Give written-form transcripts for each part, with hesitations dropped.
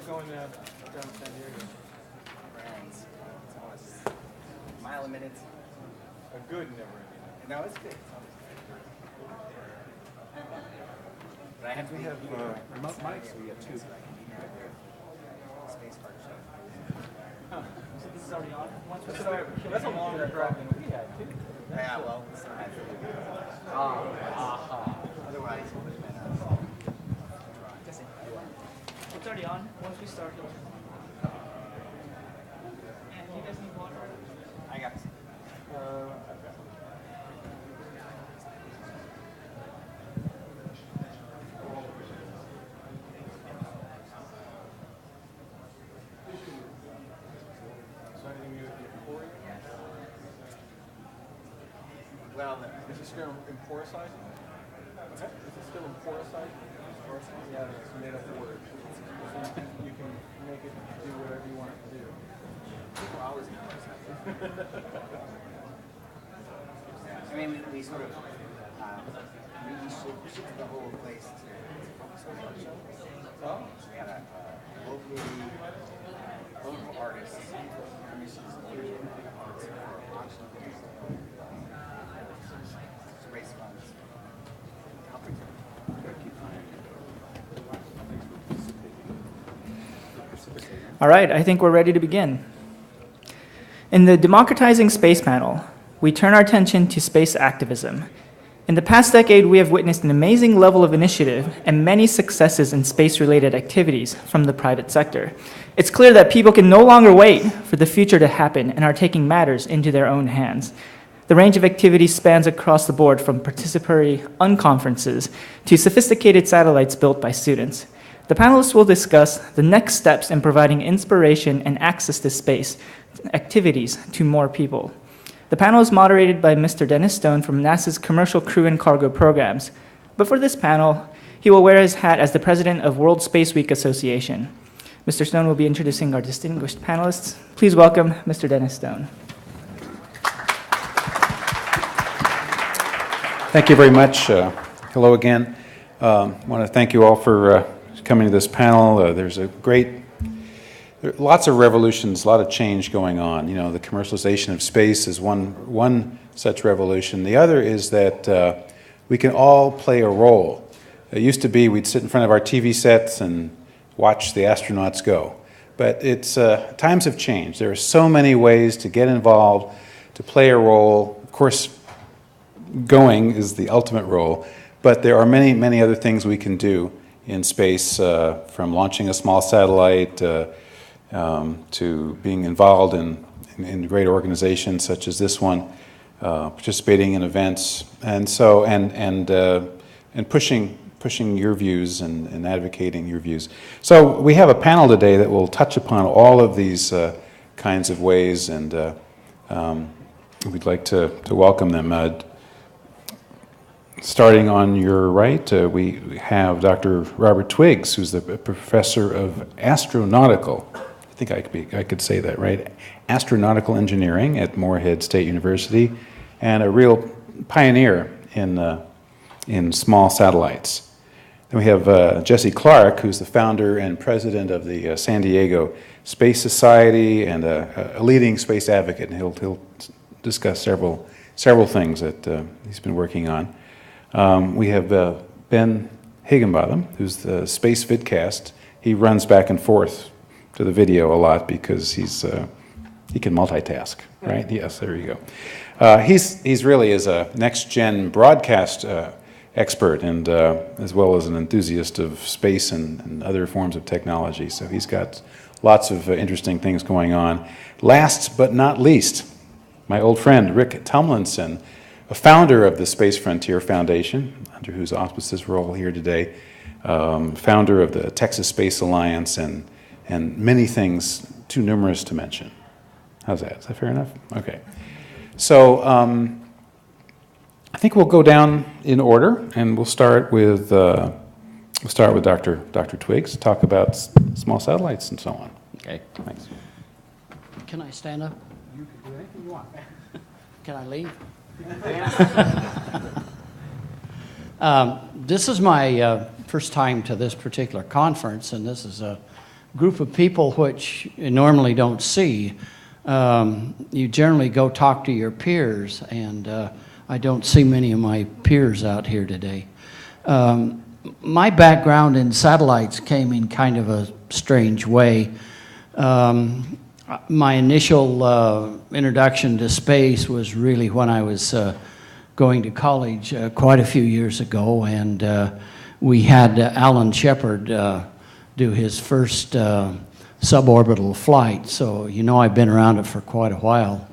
going down San Diego? It's almost a mile a minute. A good never-ending. No, it's good. But I have to We have mics. We have two. space park show. So this is already on? Once we That's start, a longer drive than we had, too. Yeah, well, it's not as otherwise, it would have been it's already on. Once we start, it'll... And you guys need water? I got So anything you before? well, Is it still in porosite? Is it still in porosite? Yeah, it's made up of words. So you can make it do whatever you want it to do. people always know. I mean, we sort of reshifted the whole place to focus on our show. Oh? We had a local artist commissions arts for auction to raise funds. All right, I think we're ready to begin. In the Democratizing Space panel, we turn our attention to space activism. In the past decade, we have witnessed an amazing level of initiative and many successes in space-related activities from the private sector. It's clear that people can no longer wait for the future to happen and are taking matters into their own hands. The range of activities spans across the board, from participatory unconferences to sophisticated satellites built by students. The panelists will discuss the next steps in providing inspiration and access to space activities to more people. The panel is moderated by Mr. Dennis Stone from NASA's Commercial Crew and Cargo Programs. But for this panel, he will wear his hat as the president of World Space Week Association. Mr. Stone will be introducing our distinguished panelists. Please welcome Mr. Dennis Stone. Thank you very much. Hello again. I want to thank you all for coming to this panel. There's lots of revolutions, a lot of change going on. You know, the commercialization of space is one such revolution. The other is that we can all play a role. It used to be we'd sit in front of our TV sets and watch the astronauts go. But times have changed. There are so many ways to get involved, to play a role. Of course, going is the ultimate role, but there are many, many other things we can do in space, from launching a small satellite to being involved in great organizations such as this one, participating in events, and pushing your views and advocating your views. So we have a panel today that will touch upon all of these kinds of ways, and we'd like to welcome them. Starting on your right, we have Dr. Robert Twiggs, who's the professor of astronautical, I think I could say that, right? Astronautical engineering at Morehead State University, and a real pioneer in small satellites. Then we have Jesse Clark, who's the founder and president of the San Diego Space Society and a leading space advocate, and he'll discuss several things that he's been working on. We have Ben Higginbotham, who's the Space Vidcast. He runs back and forth to the video a lot because he can multitask, right? Yes, there you go. He's really is a next-gen broadcast expert, and as well as an enthusiast of space and other forms of technology. So he's got lots of interesting things going on. Last but not least, my old friend Rick Tumlinson, a founder of the Space Frontier Foundation, under whose auspices we're all here today, founder of the Texas Space Alliance, and many things too numerous to mention. How's that? Is that fair enough? Okay. So I think we'll go down in order, and we'll start with Dr. Twiggs, talk about small satellites and so on. Okay. Thanks. Can I stand up? You can do anything you want. Can I leave? This is my first time to this particular conference, and this is a group of people which you normally don't see. You generally go talk to your peers, and I don't see many of my peers out here today. My background in satellites came in kind of a strange way. My initial introduction to space was really when I was going to college quite a few years ago, and we had Alan Shepard do his first sub-orbital flight, so you know I've been around it for quite a while.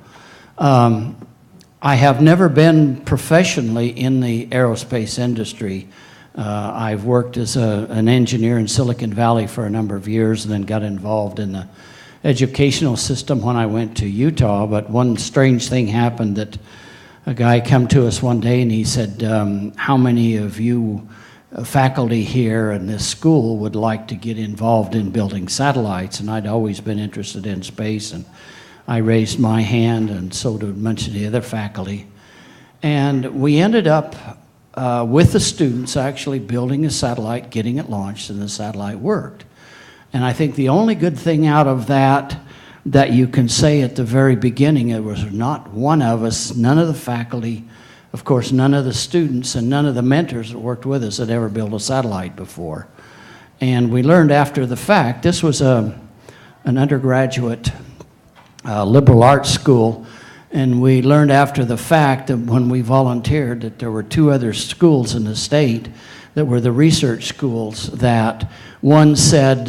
I have never been professionally in the aerospace industry. I've worked as an engineer in Silicon Valley for a number of years and then got involved in the educational system when I went to Utah, but one strange thing happened that a guy came to us one day and he said, how many of you faculty here in this school would like to get involved in building satellites? And I'd always been interested in space, and I raised my hand, and so did much of the other faculty. And we ended up with the students actually building a satellite, getting it launched, and the satellite worked. And I think the only good thing out of that you can say at the very beginning, it was not one of us, none of the faculty, of course, none of the students and none of the mentors that worked with us had ever built a satellite before. And we learned after the fact, this was an undergraduate liberal arts school, and we learned after the fact that when we volunteered that there were two other schools in the state that were the research schools, that one said,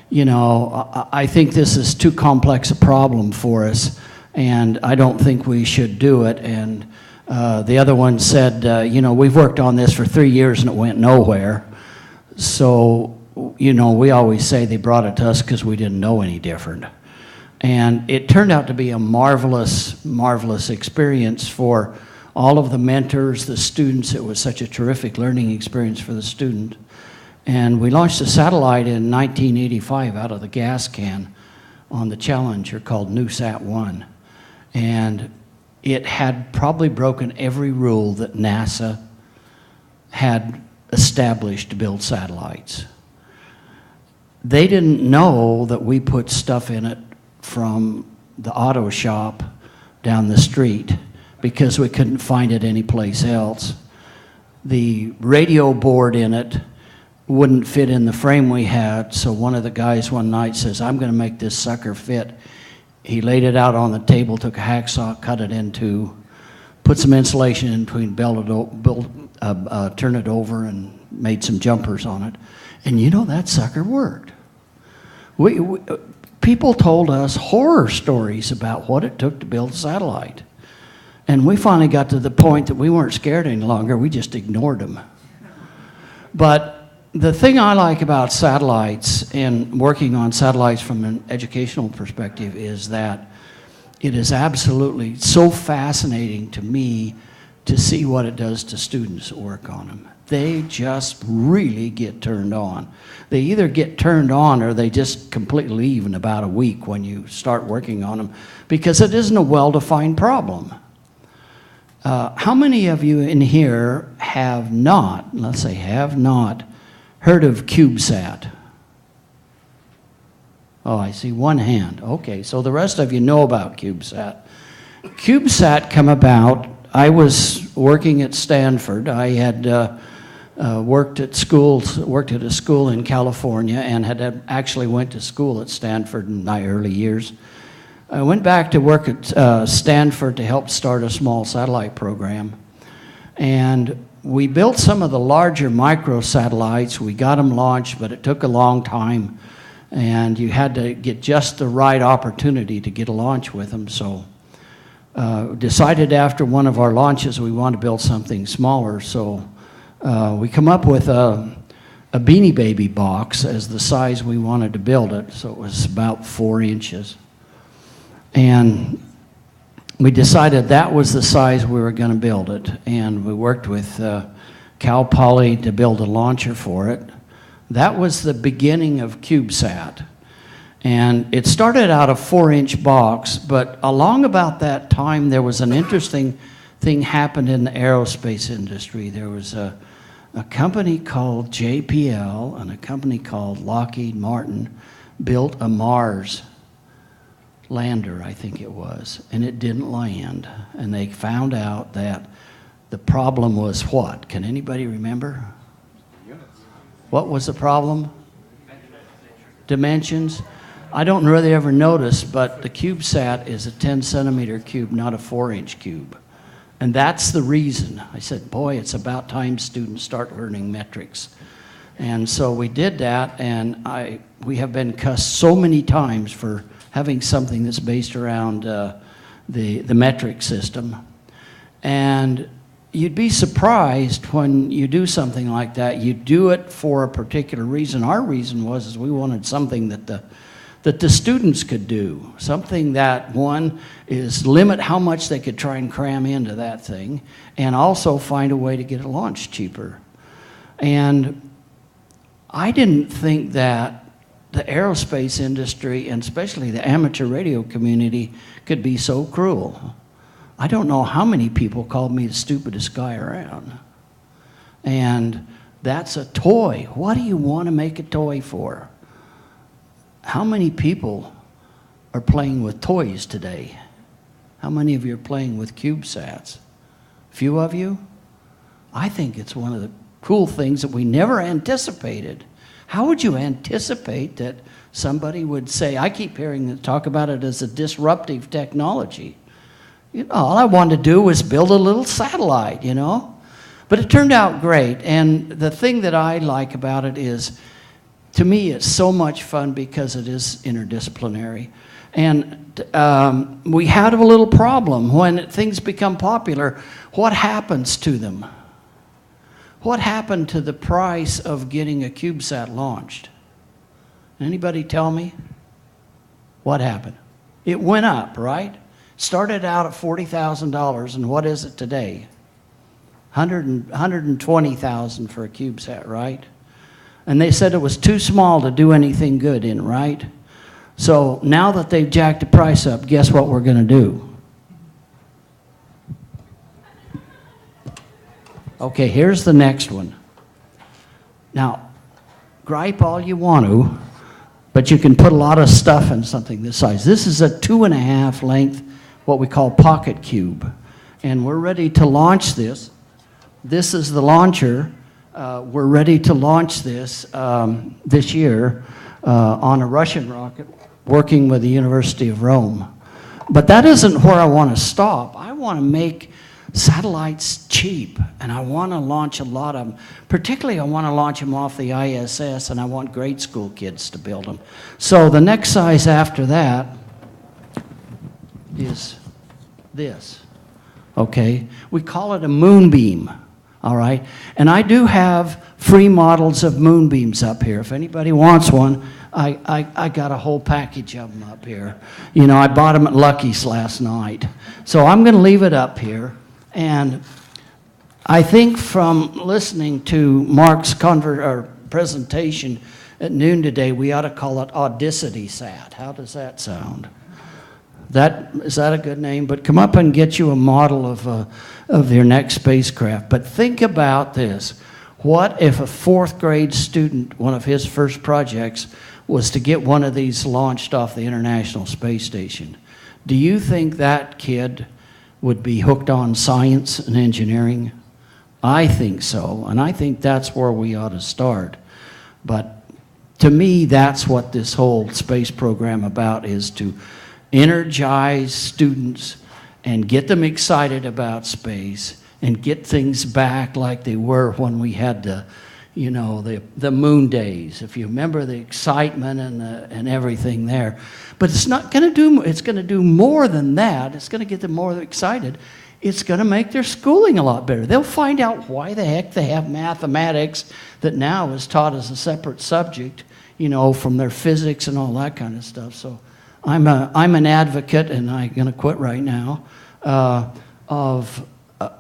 you know, I think this is too complex a problem for us, and I don't think we should do it. And the other one said, you know, we've worked on this for 3 years and it went nowhere. So, you know, we always say they brought it to us because we didn't know any different. And it turned out to be a marvelous, marvelous experience for all of the mentors, the students. It was such a terrific learning experience for the student. And we launched a satellite in 1985 out of the gas can on the Challenger called NewSat-1. And it had probably broken every rule that NASA had established to build satellites. They didn't know that we put stuff in it from the auto shop down the street because we couldn't find it anyplace else. The radio board in it wouldn't fit in the frame we had, so one of the guys one night says, I'm going to make this sucker fit. He laid it out on the table, took a hacksaw, cut it in two, put some insulation in between, turned it over, and made some jumpers on it. And you know, that sucker worked. People told us horror stories about what it took to build a satellite. And we finally got to the point that we weren't scared any longer, we just ignored them. But the thing I like about satellites and working on satellites from an educational perspective is that it is absolutely so fascinating to me to see what it does to students that work on them. They just really get turned on. They either get turned on or they just completely leave in about a week when you start working on them, because it isn't a well-defined problem. How many of you in here have not, let's say have not, heard of CubeSat? Oh, I see one hand. Okay, so the rest of you know about CubeSat. CubeSat come about, I was working at Stanford. I had worked at a school in California and had actually went to school at Stanford in my early years. I went back to work at Stanford to help start a small satellite program. And we built some of the larger microsatellites. We got them launched, but it took a long time. And you had to get just the right opportunity to get a launch with them. So decided after one of our launches we wanted to build something smaller. So we come up with a Beanie Baby box as the size we wanted to build it. So it was about 4 inches. And we decided that was the size we were going to build it. And we worked with Cal Poly to build a launcher for it. That was the beginning of CubeSat. And it started out a 4-inch box, but along about that time there was an interesting thing happened in the aerospace industry. There was a company called JPL and a company called Lockheed Martin built a Mars lander, I think it was, and it didn't land. And they found out that the problem was what? Can anybody remember? What was the problem? Dimensions. I don't really ever noticed, but the CubeSat is a 10-centimeter cube, not a 4-inch cube. And that's the reason. I said, boy, it's about time students start learning metrics. And so we did that, and we have been cussed so many times for having something that's based around the metric system. And you'd be surprised when you do something like that. You do it for a particular reason. Our reason was we wanted something that the students could do. Something that, one, is limit how much they could try and cram into that thing, and also find a way to get it launched cheaper. And I didn't think that the aerospace industry, and especially the amateur radio community, could be so cruel. I don't know how many people called me the stupidest guy around. And that's a toy. What do you want to make a toy for? How many people are playing with toys today? How many of you are playing with CubeSats? Few of you? I think it's one of the cool things that we never anticipated. How would you anticipate that somebody would say, I keep hearing them talk about it as a disruptive technology. You know, all I wanted to do was build a little satellite, you know? But it turned out great, and the thing that I like about it is, to me, it's so much fun because it is interdisciplinary. And we had a little problem. When things become popular, what happens to them? What happened to the price of getting a CubeSat launched? Anybody tell me? What happened? It went up, right? Started out at $40,000, and what is it today? $120,000 for a CubeSat, right? And they said it was too small to do anything good in, right? So now that they've jacked the price up, guess what we're going to do? Okay, here's the next one. Now, gripe all you want to, but you can put a lot of stuff in something this size. This is a 2.5 length, what we call pocket cube. And we're ready to launch this. This is the launcher. We're ready to launch this this year on a Russian rocket working with the University of Rome. But that isn't where I want to stop. I want to make satellites cheap, and I want to launch a lot of them. Particularly, I want to launch them off the ISS, and I want grade school kids to build them. So the next size after that is this, okay? We call it a moonbeam, all right? And I do have free models of moonbeams up here. If anybody wants one, I got a whole package of them up here. You know, I bought them at Lucky's last night. So I'm going to leave it up here. And I think from listening to Mark's presentation at noon today, we ought to call it Audacity Sat. How does that sound? Is that a good name? But come up and get you a model of your next spacecraft. But think about this. What if a fourth grade student, one of his first projects, was to get one of these launched off the International Space Station? Do you think that kid would be hooked on science and engineering? I think so, and I think that's where we ought to start. But to me, that's what this whole space program about, is to energize students and get them excited about space and get things back like they were when we had the moon days. If you remember the excitement and everything there. But it's not going to do, it's going to do more than that. It's going to get them more excited. It's going to make their schooling a lot better. They'll find out why the heck they have mathematics that now is taught as a separate subject, you know, from their physics and all that kind of stuff. So I'm an advocate, and I'm going to quit right now, of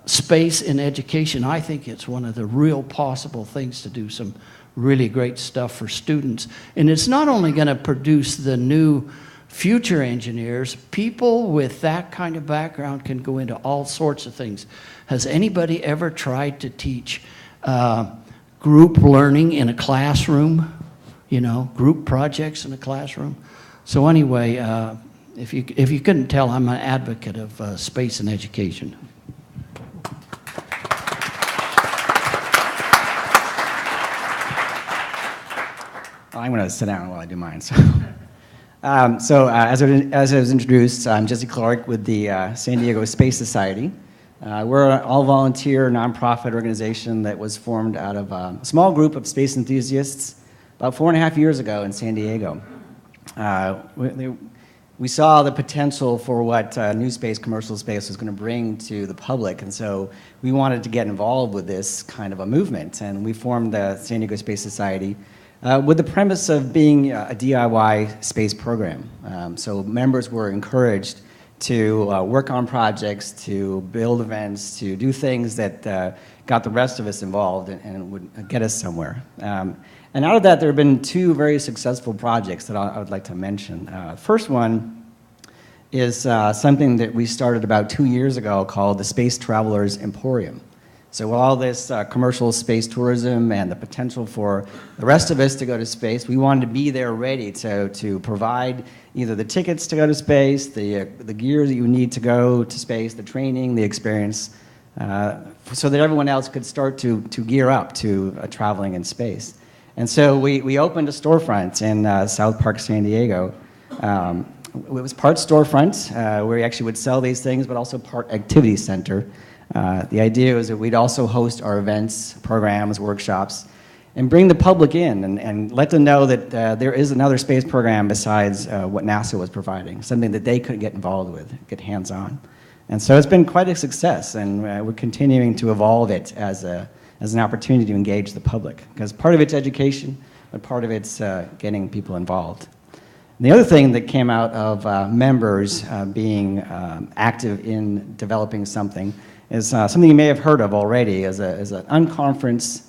space in education. I think it's one of the real possible things to do some really great stuff for students. And it's not only going to produce the new future engineers, people with that kind of background can go into all sorts of things. Has anybody ever tried to teach group learning in a classroom? you know, group projects in the classroom. So anyway, if you couldn't tell, I'm an advocate of space and education. I'm going to sit down while I do mine. As I was introduced, I'm Jesse Clark with the San Diego Space Society. We're an all-volunteer, nonprofit organization that was formed out of a small group of space enthusiasts about 4.5 years ago in San Diego. We saw the potential for what NewSpace commercial space was going to bring to the public, and so we wanted to get involved with this kind of a movement, and we formed the San Diego Space Society with the premise of being a DIY space program. So members were encouraged to work on projects, to build events, to do things that got the rest of us involved and would get us somewhere. And out of that, there have been two very successful projects that I would like to mention. First one is something that we started about 2 years ago called the Space Travelers Emporium. So with all this commercial space tourism and the potential for the rest of us to go to space, we wanted to be there ready to provide either the tickets to go to space, the gear that you need to go to space, the training, the experience, so that everyone else could start to gear up to traveling in space. And so we opened a storefront in South Park, San Diego. It was part storefront, where we actually would sell these things, but also part activity center. The idea was that we'd also host our events, programs, workshops, and bring the public in and let them know that there is another space program besides what NASA was providing, something that they could get involved with, get hands-on. And so it's been quite a success, and we're continuing to evolve it as an opportunity to engage the public, because part of it's education, but part of it's getting people involved. And the other thing that came out of members being active in developing something is something you may have heard of already as an unconference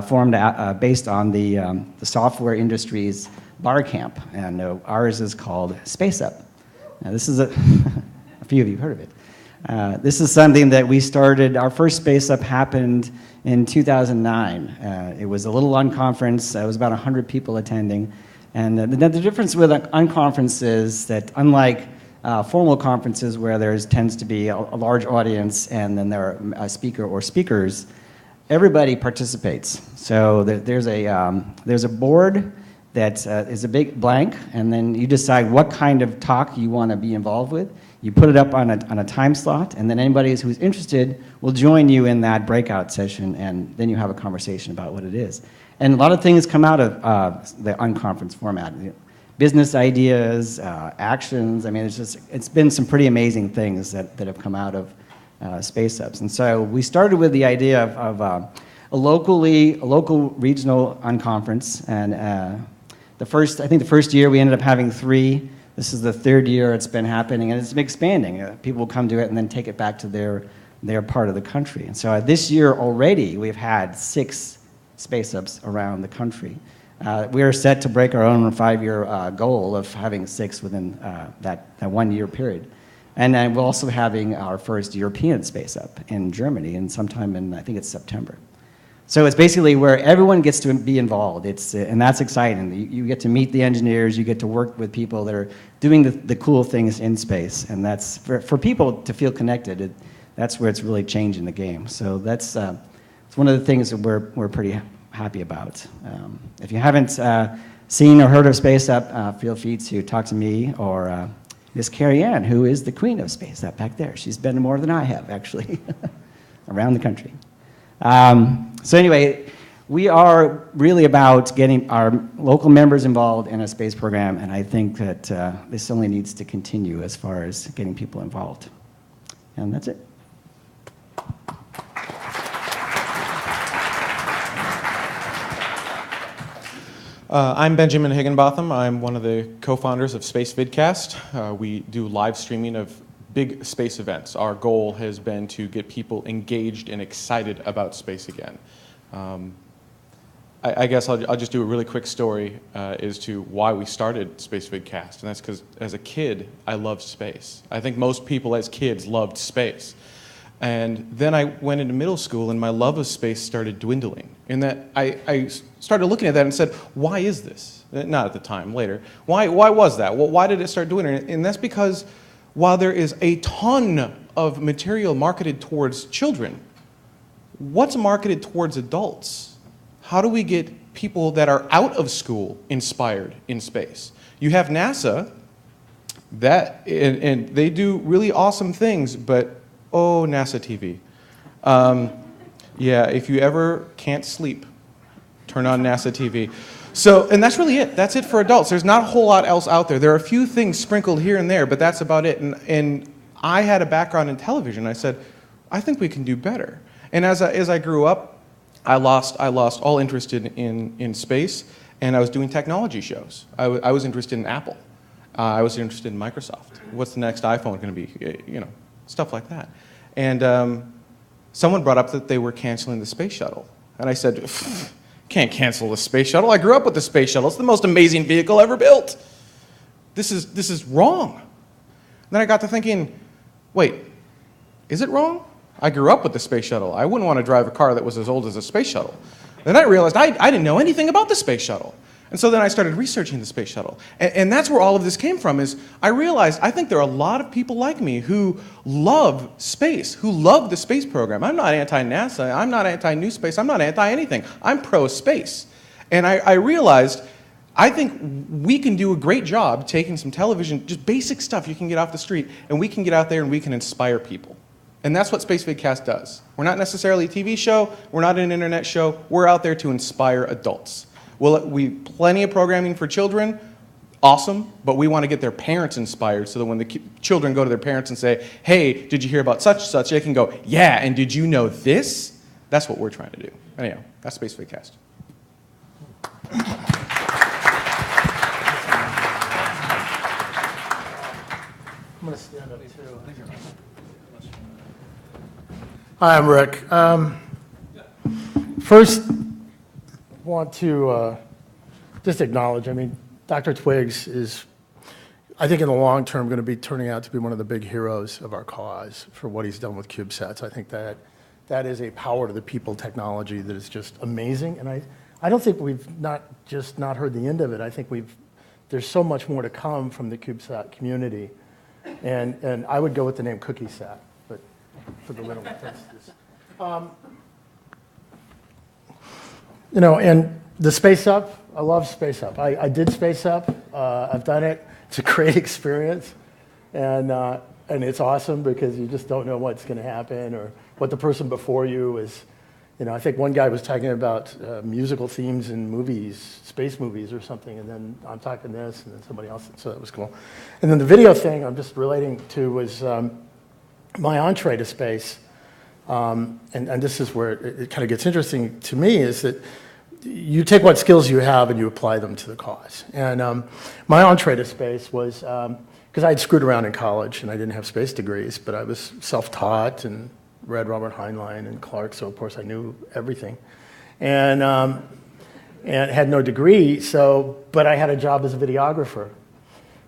formed based on the software industry's bar camp, and ours is called Space Up. Now this is a few of you have heard of it. This is something that we started. Our first Space Up happened in 2009. It was a little unconference. It was about 100 people attending, and the difference with unconference is that unlike formal conferences where there tends to be a large audience and then there are a speaker or speakers, everybody participates. So there's a board that is a big blank, and then you decide what kind of talk you want to be involved with. You put it up on a time slot, and then anybody who's interested will join you in that breakout session, and then you have a conversation about what it is. And a lot of things come out of the unconference format. Business ideas, actions. I mean, it's been some pretty amazing things that have come out of Space Ups. And so we started with the idea of a local regional unconference, and I think the first year we ended up having 3. This is the 3rd year it's been happening, and it's been expanding. People will come to it and then take it back to their part of the country. And so this year already we've had 6 Space Ups around the country. We are set to break our own 5-year goal of having 6 within that 1-year period. And then we're also having our first European Space Up in Germany, and sometime in, I think it's September. So it's basically where everyone gets to be involved. And that's exciting. You get to meet the engineers, you get to work with people that are doing the cool things in space, and that's, for people to feel connected, that's where it's really changing the game. So it's one of the things that we're pretty happy about. If you haven't seen or heard of Space Up, feel free to talk to me or Miss Carrie Ann, who is the queen of Space Up back there. She's been more than I have, actually, around the country. So anyway, we are really about getting our local members involved in a space program, and I think that this only needs to continue as far as getting people involved. And that's it. I'm Benjamin Higginbotham. I'm one of the co-founders of Space Vidcast. We do live streaming of big space events. Our goal has been to get people engaged and excited about space again. I guess I'll just do a really quick story as to why we started Space Vidcast, and that's because as a kid, I loved space. I think most people as kids loved space. And then I went into middle school, and my love of space started dwindling. In that I started looking at that and said, why is this? Not at the time, later. Why was that? Well, why did it start doing it? And that's because while there is a ton of material marketed towards children, what's marketed towards adults? How do we get people that are out of school inspired in space? You have NASA, and they do really awesome things, but oh, NASA TV. Yeah, if you ever can't sleep, turn on NASA TV. So, and that's really it. That's it for adults. There's not a whole lot else out there. There are a few things sprinkled here and there, but that's about it. And I had a background in television. I said, I think we can do better. And as I grew up, I lost all interest in space, and I was doing technology shows. I was interested in Apple. I was interested in Microsoft. What's the next iPhone going to be? You know, stuff like that. And someone brought up that they were canceling the space shuttle. And I said, can't cancel the space shuttle. I grew up with the space shuttle. It's the most amazing vehicle ever built. This is wrong. And then I got to thinking, wait, is it wrong? I grew up with the space shuttle. I wouldn't want to drive a car that was as old as a space shuttle. Then I realized I didn't know anything about the space shuttle. And so then I started researching the space shuttle. And that's where all of this came from, is I realized I think there are a lot of people like me who love space, who love the space program. I'm not anti-NASA. I'm not anti-NewSpace. I'm not anti-anything. I'm pro-space. And I realized I think we can do a great job taking some television, just basic stuff you can get off the street, and we can get out there and we can inspire people. And that's what Space Vidcast does. We're not necessarily a TV show. We're not an internet show. We're out there to inspire adults. Well, we plenty of programming for children, awesome, but we want to get their parents inspired so that when the children go to their parents and say, hey, did you hear about such and such, they can go, yeah, and did you know this? That's what we're trying to do. Anyhow, that's Space Vidcast. I'm going to stand up too. Hi, I'm Rick. First, want to just acknowledge, I mean, Dr. Twiggs is, I think in the long term, going to be turning out to be one of the big heroes of our cause for what he's done with CubeSats. I think that is a power to the people technology that is just amazing. And I don't think we've not heard the end of it. I think there's so much more to come from the CubeSat community. And I would go with the name CookieSat, but for the little ones. You know, and the Space Up, I love Space Up. I did Space Up. I've done it. It's a great experience. And it's awesome because you just don't know what's going to happen or what the person before you is. You know, I think one guy was talking about musical themes in movies, space movies or something, and then I'm talking this, and then somebody else, so that was cool. And then the video thing I'm just relating to was my entree to space. And this is where it kind of gets interesting to me, is that you take what skills you have and you apply them to the cause. And my entree to space was, because I had screwed around in college and I didn't have space degrees, but I was self-taught and read Robert Heinlein and Clark, so of course I knew everything. And had no degree, but I had a job as a videographer.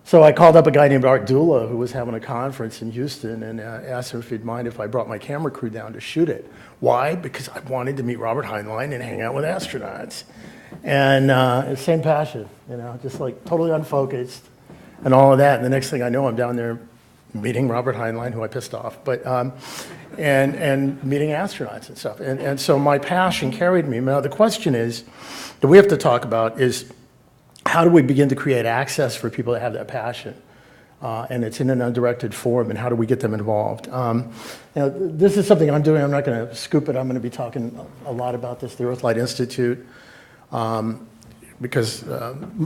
So I called up a guy named Art Dula, who was having a conference in Houston, and asked him if he'd mind if I brought my camera crew down to shoot it. Why? Because I wanted to meet Robert Heinlein and hang out with astronauts. And same passion, you know, just like totally unfocused and all of that. And the next thing I know, I'm down there meeting Robert Heinlein, who I pissed off, but and meeting astronauts and stuff. And so my passion carried me. Now the question is, that we have to talk about is, how do we begin to create access for people that have that passion? And it's in an undirected form, and how do we get them involved? Now, this is something I'm doing. I'm not going to scoop it. I'm going to be talking a lot about this, the Earthlight Institute, because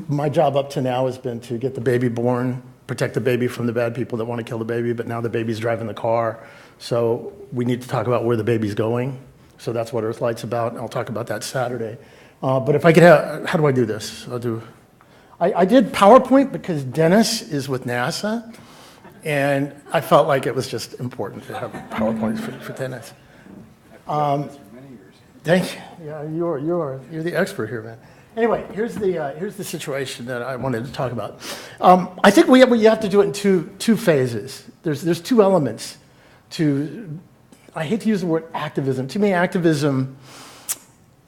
my job up to now has been to get the baby born, protect the baby from the bad people that want to kill the baby, but now the baby's driving the car. So we need to talk about where the baby's going. So that's what Earthlight's about. I'll talk about that Saturday. But if I could have, how do I do this? I did PowerPoint because Dennis is with NASA, and I felt like it was just important to have PowerPoints for Dennis. Thank you. Yeah, you're the expert here, man. Anyway, here's the situation that I wanted to talk about. I think we have to do it in two phases. There's two elements to. I hate to use the word activism. To me, activism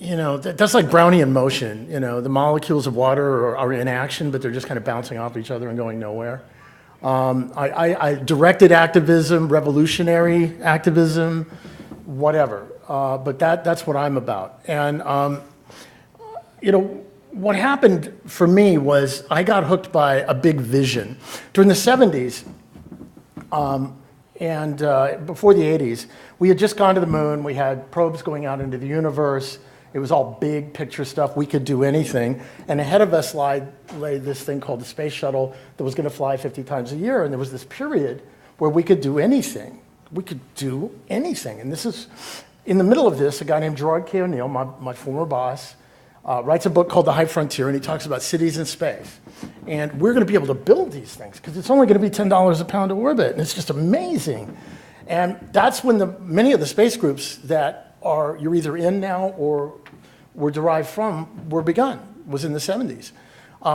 that's like Brownian motion. The molecules of water are in action, but they're just kind of bouncing off each other and going nowhere. I directed activism, revolutionary activism, whatever. But that's what I'm about. And, what happened for me was I got hooked by a big vision. During the 70s and before the 80s, we had just gone to the moon. We had probes going out into the universe. It was all big picture stuff. We could do anything. And ahead of us lay this thing called the space shuttle that was going to fly 50 times a year. And there was this period where we could do anything. We could do anything. And this is, in the middle of this, a guy named George K. O'Neill, my former boss, writes a book called The High Frontier, and he talks about cities in space. And we're going to be able to build these things because it's only going to be $10 a pound to orbit. And it's just amazing. And that's when many of the space groups that you're either in now or were derived from were begun, was in the 70s.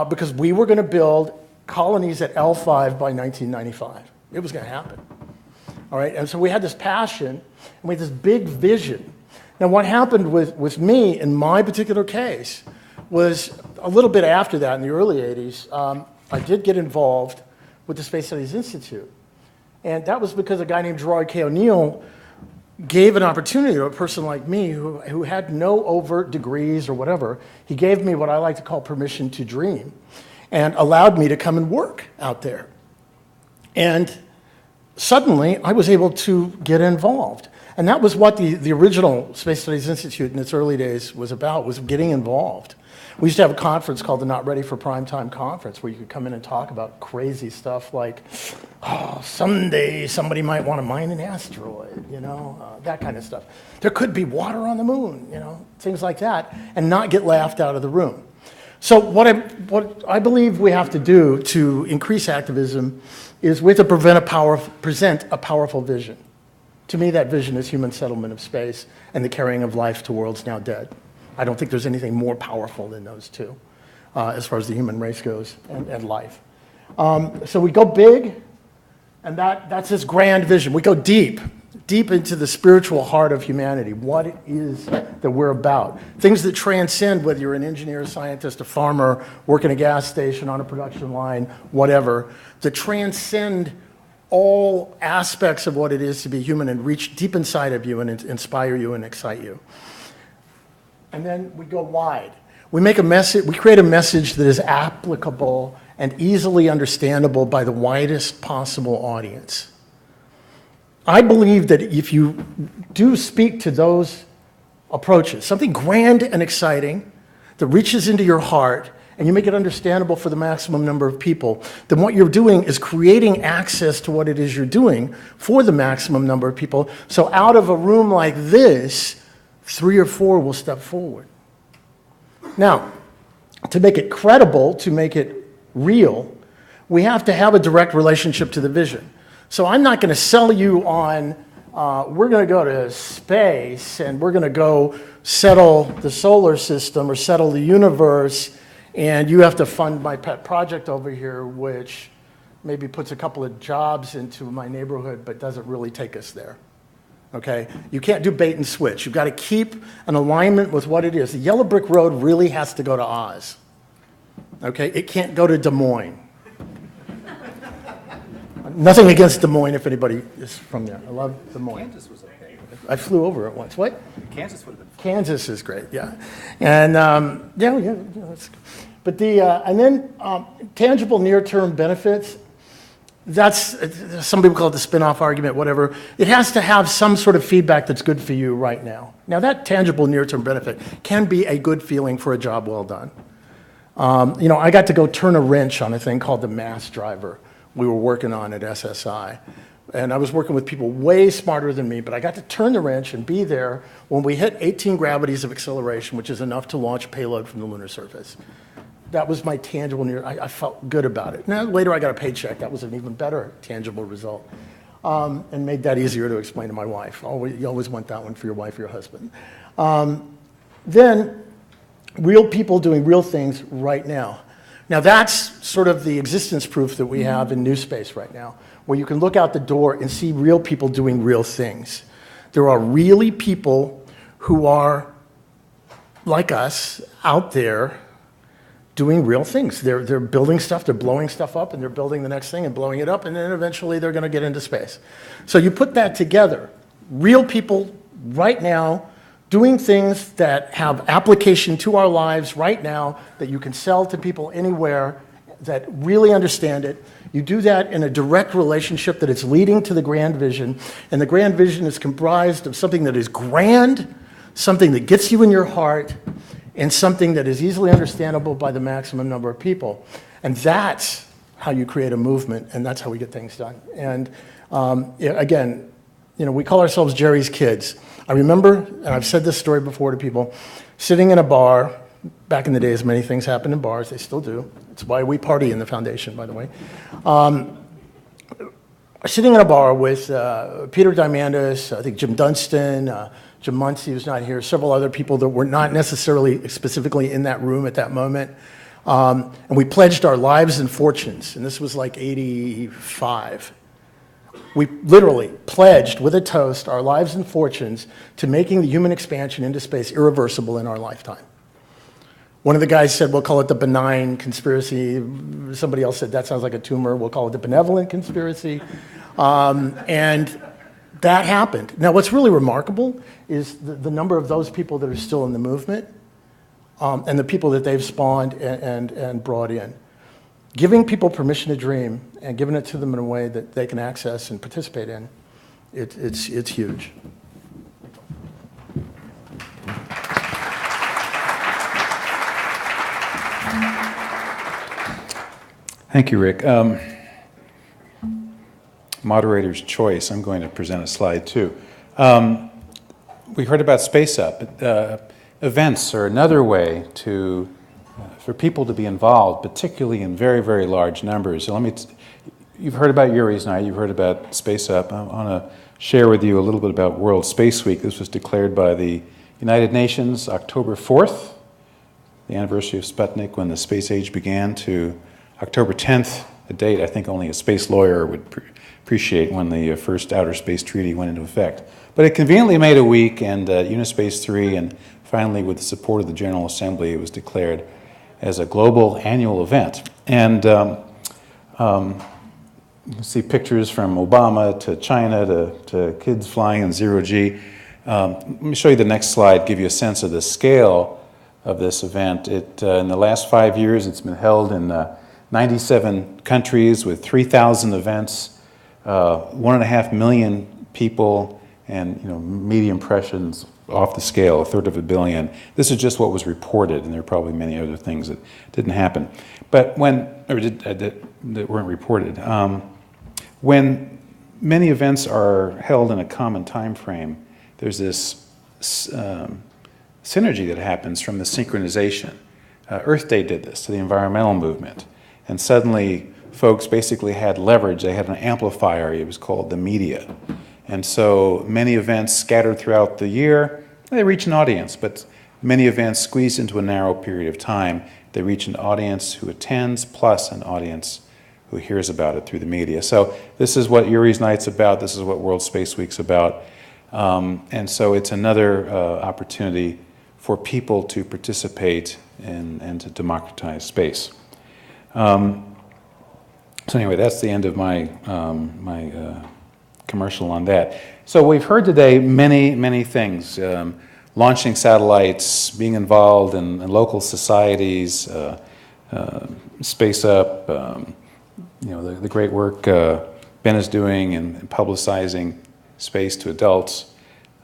Because we were going to build colonies at L5 by 1995. It was going to happen. All right, and so we had this passion, and we had this big vision. Now, what happened with me in my particular case was a little bit after that, in the early 80s, I did get involved with the Space Studies Institute. And that was because a guy named George K. O'Neill gave an opportunity to a person like me who had no overt degrees or whatever. He gave me what I like to call permission to dream and allowed me to come and work out there. And suddenly, I was able to get involved. And that was what the original Space Studies Institute in its early days was about, was getting involved. We used to have a conference called the Not Ready for Primetime Conference where you could come in and talk about crazy stuff like, someday somebody might want to mine an asteroid, that kind of stuff. There could be water on the moon, things like that, and not get laughed out of the room. So what I believe we have to do to increase activism is we have to present a powerful vision. To me, that vision is human settlement of space and the carrying of life to worlds now dead. I don't think there's anything more powerful than those two as far as the human race goes and life. So we go big, and that's this grand vision. We go deep into the spiritual heart of humanity, what it is that we're about. Things that transcend whether you're an engineer, a scientist, a farmer, work in a gas station, on a production line, whatever, that transcend all aspects of what it is to be human and reach deep inside of you and inspire you and excite you. And then we go wide. We create a message that is applicable and easily understandable by the widest possible audience. I believe that if you do speak to those approaches, something grand and exciting that reaches into your heart, and you make it understandable for the maximum number of people, then what you're doing is creating access to what it is you're doing for the maximum number of people. So out of a room like this, 3 or 4 will step forward. Now, to make it credible, to make it real, we have to have a direct relationship to the vision. So I'm not going to sell you on, we're going to go to space and we're going to go settle the solar system or settle the universe, and you have to fund my pet project over here, which maybe puts a couple of jobs into my neighborhood but doesn't really take us there. Okay? You can't do bait and switch. You've got to keep an alignment with what it is. The yellow brick road really has to go to Oz. Okay? It can't go to Des Moines. Nothing against Des Moines if anybody is from there. I love Des Moines. Kansas was okay. I flew over it once. What? Kansas would have been. Kansas is great, yeah. And that's, but and then tangible near-term benefits, that's, some people call it the spin-off argument, whatever. It has to have some sort of feedback that's good for you right now. Now that tangible near-term benefit can be a good feeling for a job well done. I got to go turn a wrench on a thing called the mass driver we were working on at SSI. And I was working with people way smarter than me, but I got to turn the wrench and be there when we hit 18 gravities of acceleration, which is enough to launch a payload from the lunar surface. That was my tangible I felt good about it. Now, later I got a paycheck. That was an even better tangible result. And made that easier to explain to my wife. You always want that one for your wife or your husband. Then, real people doing real things right now. Now that's sort of the existence proof that we have in NewSpace right now, where you can look out the door and see real people doing real things. There are really people who are like us out there doing real things. They're building stuff, they're blowing stuff up, and they're building the next thing and blowing it up, and then eventually they're going to get into space. So you put that together, real people right now doing things that have application to our lives right now that you can sell to people anywhere that really understand it. You do that in a direct relationship that is leading to the grand vision, and the grand vision is comprised of something that is grand, something that gets you in your heart, and something that is easily understandable by the maximum number of people. And that's how you create a movement, and that's how we get things done. And again, we call ourselves Jerry's kids. I remember, and I've said this story before to people, sitting in a bar. Back in the days, many things happened in bars. They still do. It's why we party in the foundation, by the way. Sitting in a bar with Peter Diamandis, I think Jim Dunstan, Jim Muncie, who's not here, several other people that were not necessarily specifically in that room at that moment. And we pledged our lives and fortunes, and this was like 85. We literally pledged with a toast our lives and fortunes to making the human expansion into space irreversible in our lifetime. One of the guys said, we'll call it the benign conspiracy. Somebody else said, that sounds like a tumor. We'll call it the benevolent conspiracy. And that happened. Now, what's really remarkable is the number of those people that are still in the movement and the people that they've spawned and brought in. Giving people permission to dream and giving it to them in a way that they can access and participate in, it's huge. Thank you, Rick. Moderator's choice. I'm going to present a slide too. We heard about Space Up. Events are another way for people to be involved, particularly in very, very large numbers. So you've heard about Yuri's Night, you've heard about Space Up. I want to share with you a little bit about World Space Week. This was declared by the United Nations October 4th, the anniversary of Sputnik when the space age began, to October 10th, a date I think only a space lawyer would appreciate, when the first Outer Space Treaty went into effect. But it conveniently made a week, and NewSpace 3, and finally with the support of the General Assembly, it was declared as a global annual event. And you see pictures from Obama to China to kids flying in zero-G. Let me show you the next slide, give you a sense of the scale of this event. In the last 5 years, it's been held in 97 countries with 3,000 events, 1.5 million people, and media impressions off the scale, 1/3 billion. This is just what was reported, and there are probably many other things that didn't happen, that weren't reported. When many events are held in a common time frame, there's this synergy that happens from the synchronization. Earth Day did this to the environmental movement. And suddenly, folks basically had leverage. They had an amplifier. It was called the media. And so many events scattered throughout the year, they reach an audience, but many events squeezed into a narrow period of time. They reach an audience who attends, plus an audience who hears about it through the media. So this is what Yuri's Night's about. This is what World Space Week's about. And so it's another opportunity for people to participate and to democratize space. So anyway, that's the end of my commercial on that. So we've heard today many things. Launching satellites, being involved in local societies, Space Up, the great work Ben is doing in publicizing space to adults.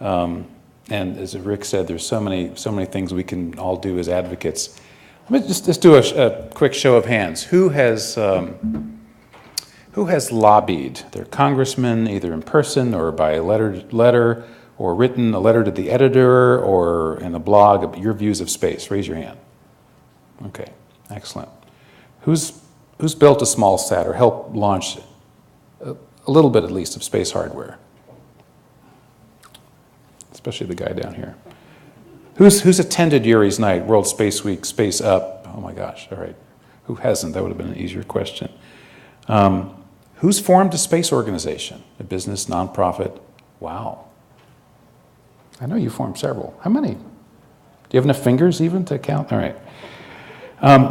And as Rick said, there's so many things we can all do as advocates. Let me just do a quick show of hands. Who has lobbied their congressman, either in person or by letter, or written a letter to the editor or in a blog of your views of space? Raise your hand. Okay, excellent. Who's built a small sat or helped launch a little bit at least of space hardware? Especially the guy down here. Who's attended Yuri's Night, World Space Week, Space Up? Oh my gosh, all right. Who hasn't? That would have been an easier question. Who's formed a space organization, a business, nonprofit? Wow. I know you formed several. How many? you have enough fingers even to count? All right.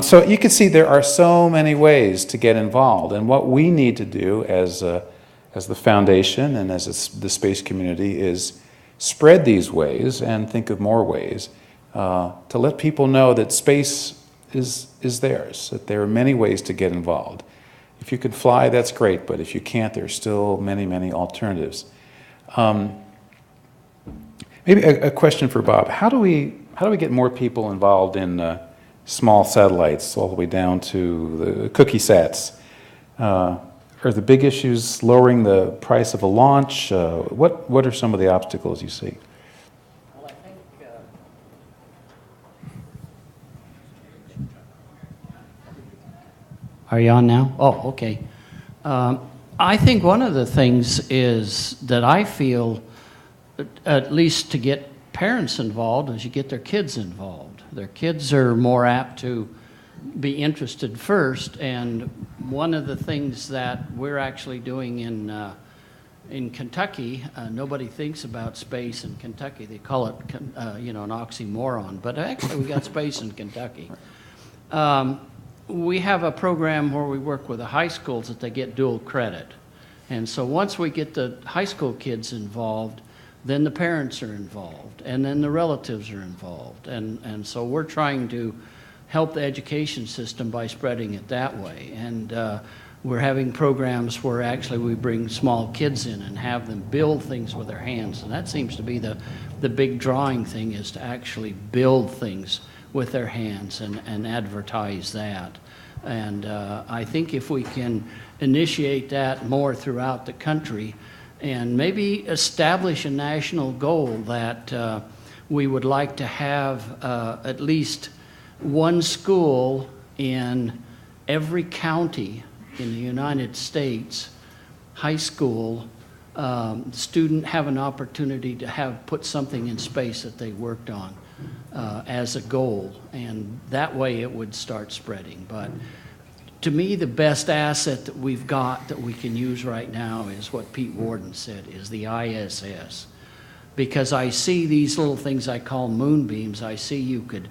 So you can see there are so many ways to get involved, and what we need to do as the foundation and as the space community is spread these ways and think of more ways to let people know that space is theirs, that there are many ways to get involved. If you can fly, that's great, but if you can't, there's still many, many alternatives. Maybe a question for Bob. How do we get more people involved in small satellites all the way down to the cookie sats? Are the big issues lowering the price of a launch? What are some of the obstacles you see? Well, I think are you on now? Oh, okay. I think one of the things is that I feel, at least to get parents involved, is you get their kids involved. Their kids are more apt to be interested first, and one of the things that we're actually doing in Kentucky, nobody thinks about space in Kentucky. They call it, an oxymoron, but actually we got space in Kentucky. We have a program where we work with the high schools that they get dual credit. And so once we get the high school kids involved, then the parents are involved, and then the relatives are involved. And so we're trying to help the education system by spreading it that way. And we're having programs where actually we bring small kids in and have them build things with their hands. And that seems to be the big drawing thing, is to actually build things with their hands and advertise that. And I think if we can initiate that more throughout the country and maybe establish a national goal that we would like to have at least one school in every county in the United States, high school, student have an opportunity to put something in space that they worked on as a goal, and that way it would start spreading. But to me, the best asset that we've got that we can use right now is what Pete Warden said, is the ISS. Because I see these little things I call moonbeams. I see you could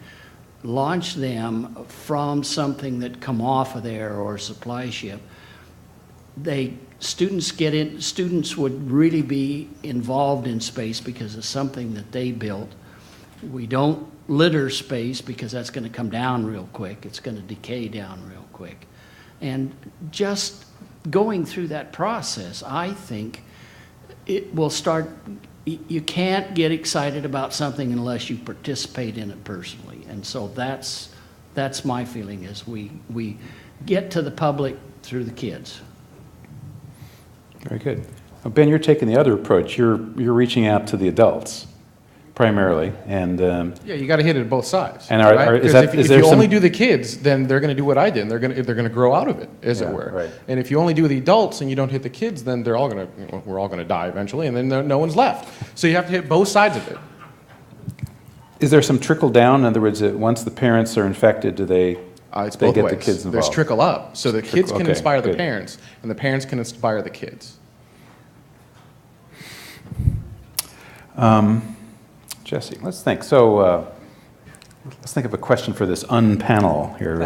launch them from something that come off of there or a supply ship. Students would really be involved in space because it's something that they built. We don't litter space because that's going to come down real quick. It's going to decay down real quick. And just going through that process, I think it will start. You can't get excited about something unless you participate in it personally. And so that's my feeling, is we get to the public through the kids. Very good. Now, Ben, you're taking the other approach. You're reaching out to the adults primarily, and Yeah, you got to hit it at both sides. And right? is that- if, is if there you some- only do the kids, then they're going to do what I did. And they're going to grow out of it, as it were. Right. And if you only do the adults and you don't hit the kids, then we're all going to die eventually, and then no one's left. So you have to hit both sides of it. is there some trickle down? In other words, once the parents are infected, do they It's they both get ways. the kids involved? There's trickle up, so the kids can okay, inspire the good. parents, and the parents can inspire the kids. Jesse, let's think. So let's think of a question for this unpanel here.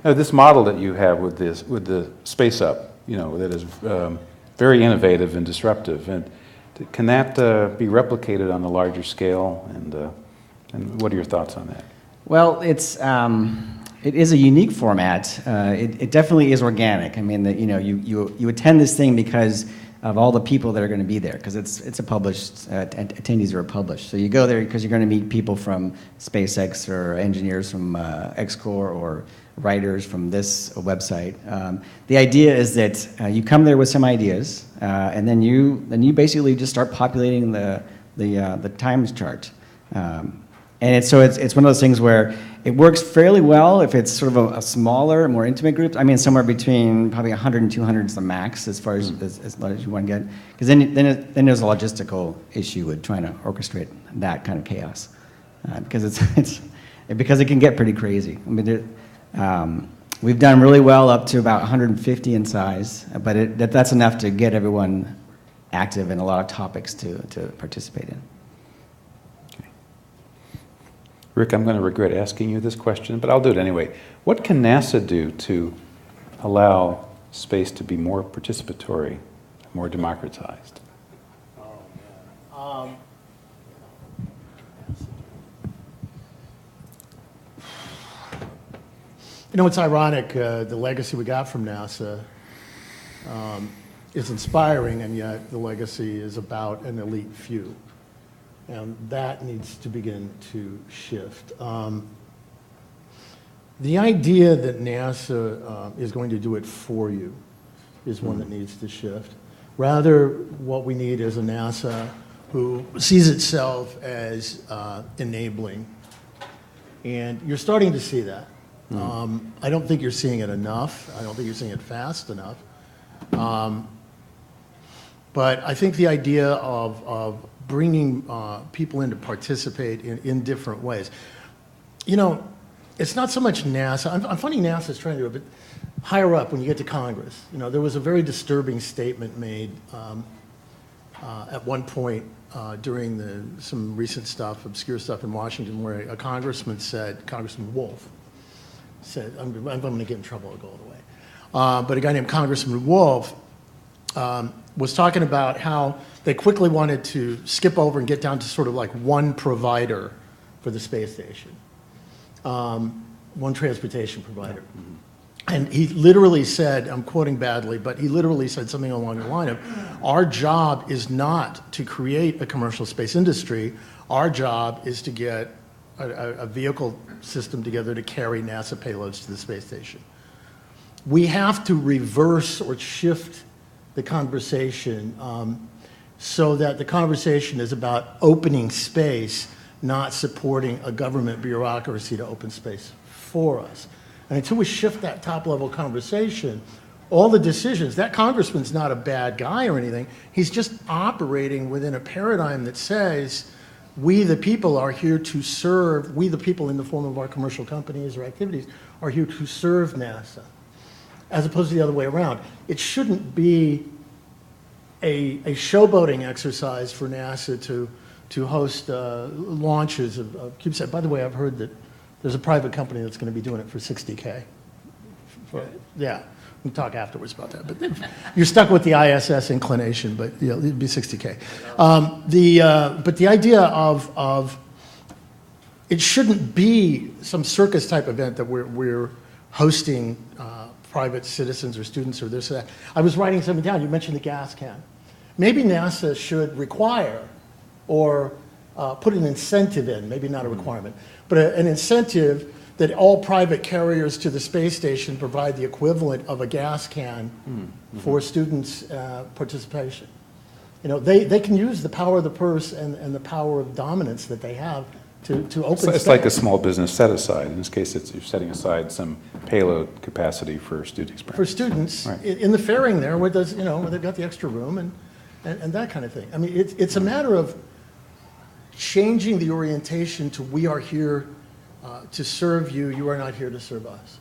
Now, this model that you have with the space up, that is very innovative and disruptive, and can that be replicated on a larger scale? And what are your thoughts on that? Well, it is a unique format. It definitely is organic. I mean, you attend this thing because of all the people that are going to be there, because it's a published, attendees are published. So you go there because you're going to meet people from SpaceX, or engineers from XCore, or writers from this website. The idea is that you come there with some ideas, and then you basically just start populating the times chart. And it's one of those things where it works fairly well if it's sort of a smaller, more intimate group. I mean, somewhere between probably 100 and 200 is the max as far as large as you want to get. Because then there's a logistical issue with trying to orchestrate that kind of chaos, because because it can get pretty crazy. I mean, we've done really well up to about 150 in size, but that's enough to get everyone active and a lot of topics to participate in. Rick, I'm going to regret asking you this question, but I'll do it anyway. What can NASA do to allow space to be more participatory, more democratized? You know, it's ironic, the legacy we got from NASA is inspiring, and yet the legacy is about an elite few. And that needs to begin to shift. The idea that NASA is going to do it for you is one that needs to shift. Rather, what we need is a NASA who sees itself as enabling. And you're starting to see that. I don't think you're seeing it enough. I don't think you're seeing it fast enough. But I think the idea of bringing people in to participate in different ways. You know, it's not so much NASA. I'm finding NASA is trying to do it, but higher up when you get to Congress. You know, there was a very disturbing statement made at one point during some recent stuff, obscure stuff in Washington, where a congressman said, Congressman Wolf, said, I'm going to get in trouble, I'll go all the way. But a guy named Congressman Wolf was talking about how they quickly wanted to skip over and get down to sort of like one provider for the space station, one transportation provider. And he literally said, I'm quoting badly, but he literally said something along the line of, our job is not to create a commercial space industry, our job is to get a vehicle system together to carry NASA payloads to the space station. We have to reverse or shift the conversation so that the conversation is about opening space, not supporting a government bureaucracy to open space for us. And until we shift that top-level conversation, all the decisions, that congressman's not a bad guy or anything, he's just operating within a paradigm that says, we the people are here to serve, we the people in the form of our commercial companies or activities are here to serve NASA, as opposed to the other way around. It shouldn't be a showboating exercise for NASA to host launches of CubeSat. By the way, I've heard that there's a private company that's going to be doing it for $60K. Yeah, we can talk afterwards about that. But you're stuck with the ISS inclination, but yeah, it'd be $60K. But the idea of it shouldn't be some circus type event that we're hosting private citizens or students or this or that. I was writing something down. You mentioned the gas can. Maybe NASA should require or put an incentive in, maybe not a requirement, but an incentive that all private carriers to the space station provide the equivalent of a gas can for students' participation. You know, they can use the power of the purse and the power of dominance that they have to open space. It's like a small business set-aside. In this case, you're setting aside some payload capacity for student experience. For students, right. In the fairing there, where they've got the extra room and that kind of thing. I mean, it's a matter of changing the orientation to we are here to serve you, you are not here to serve us.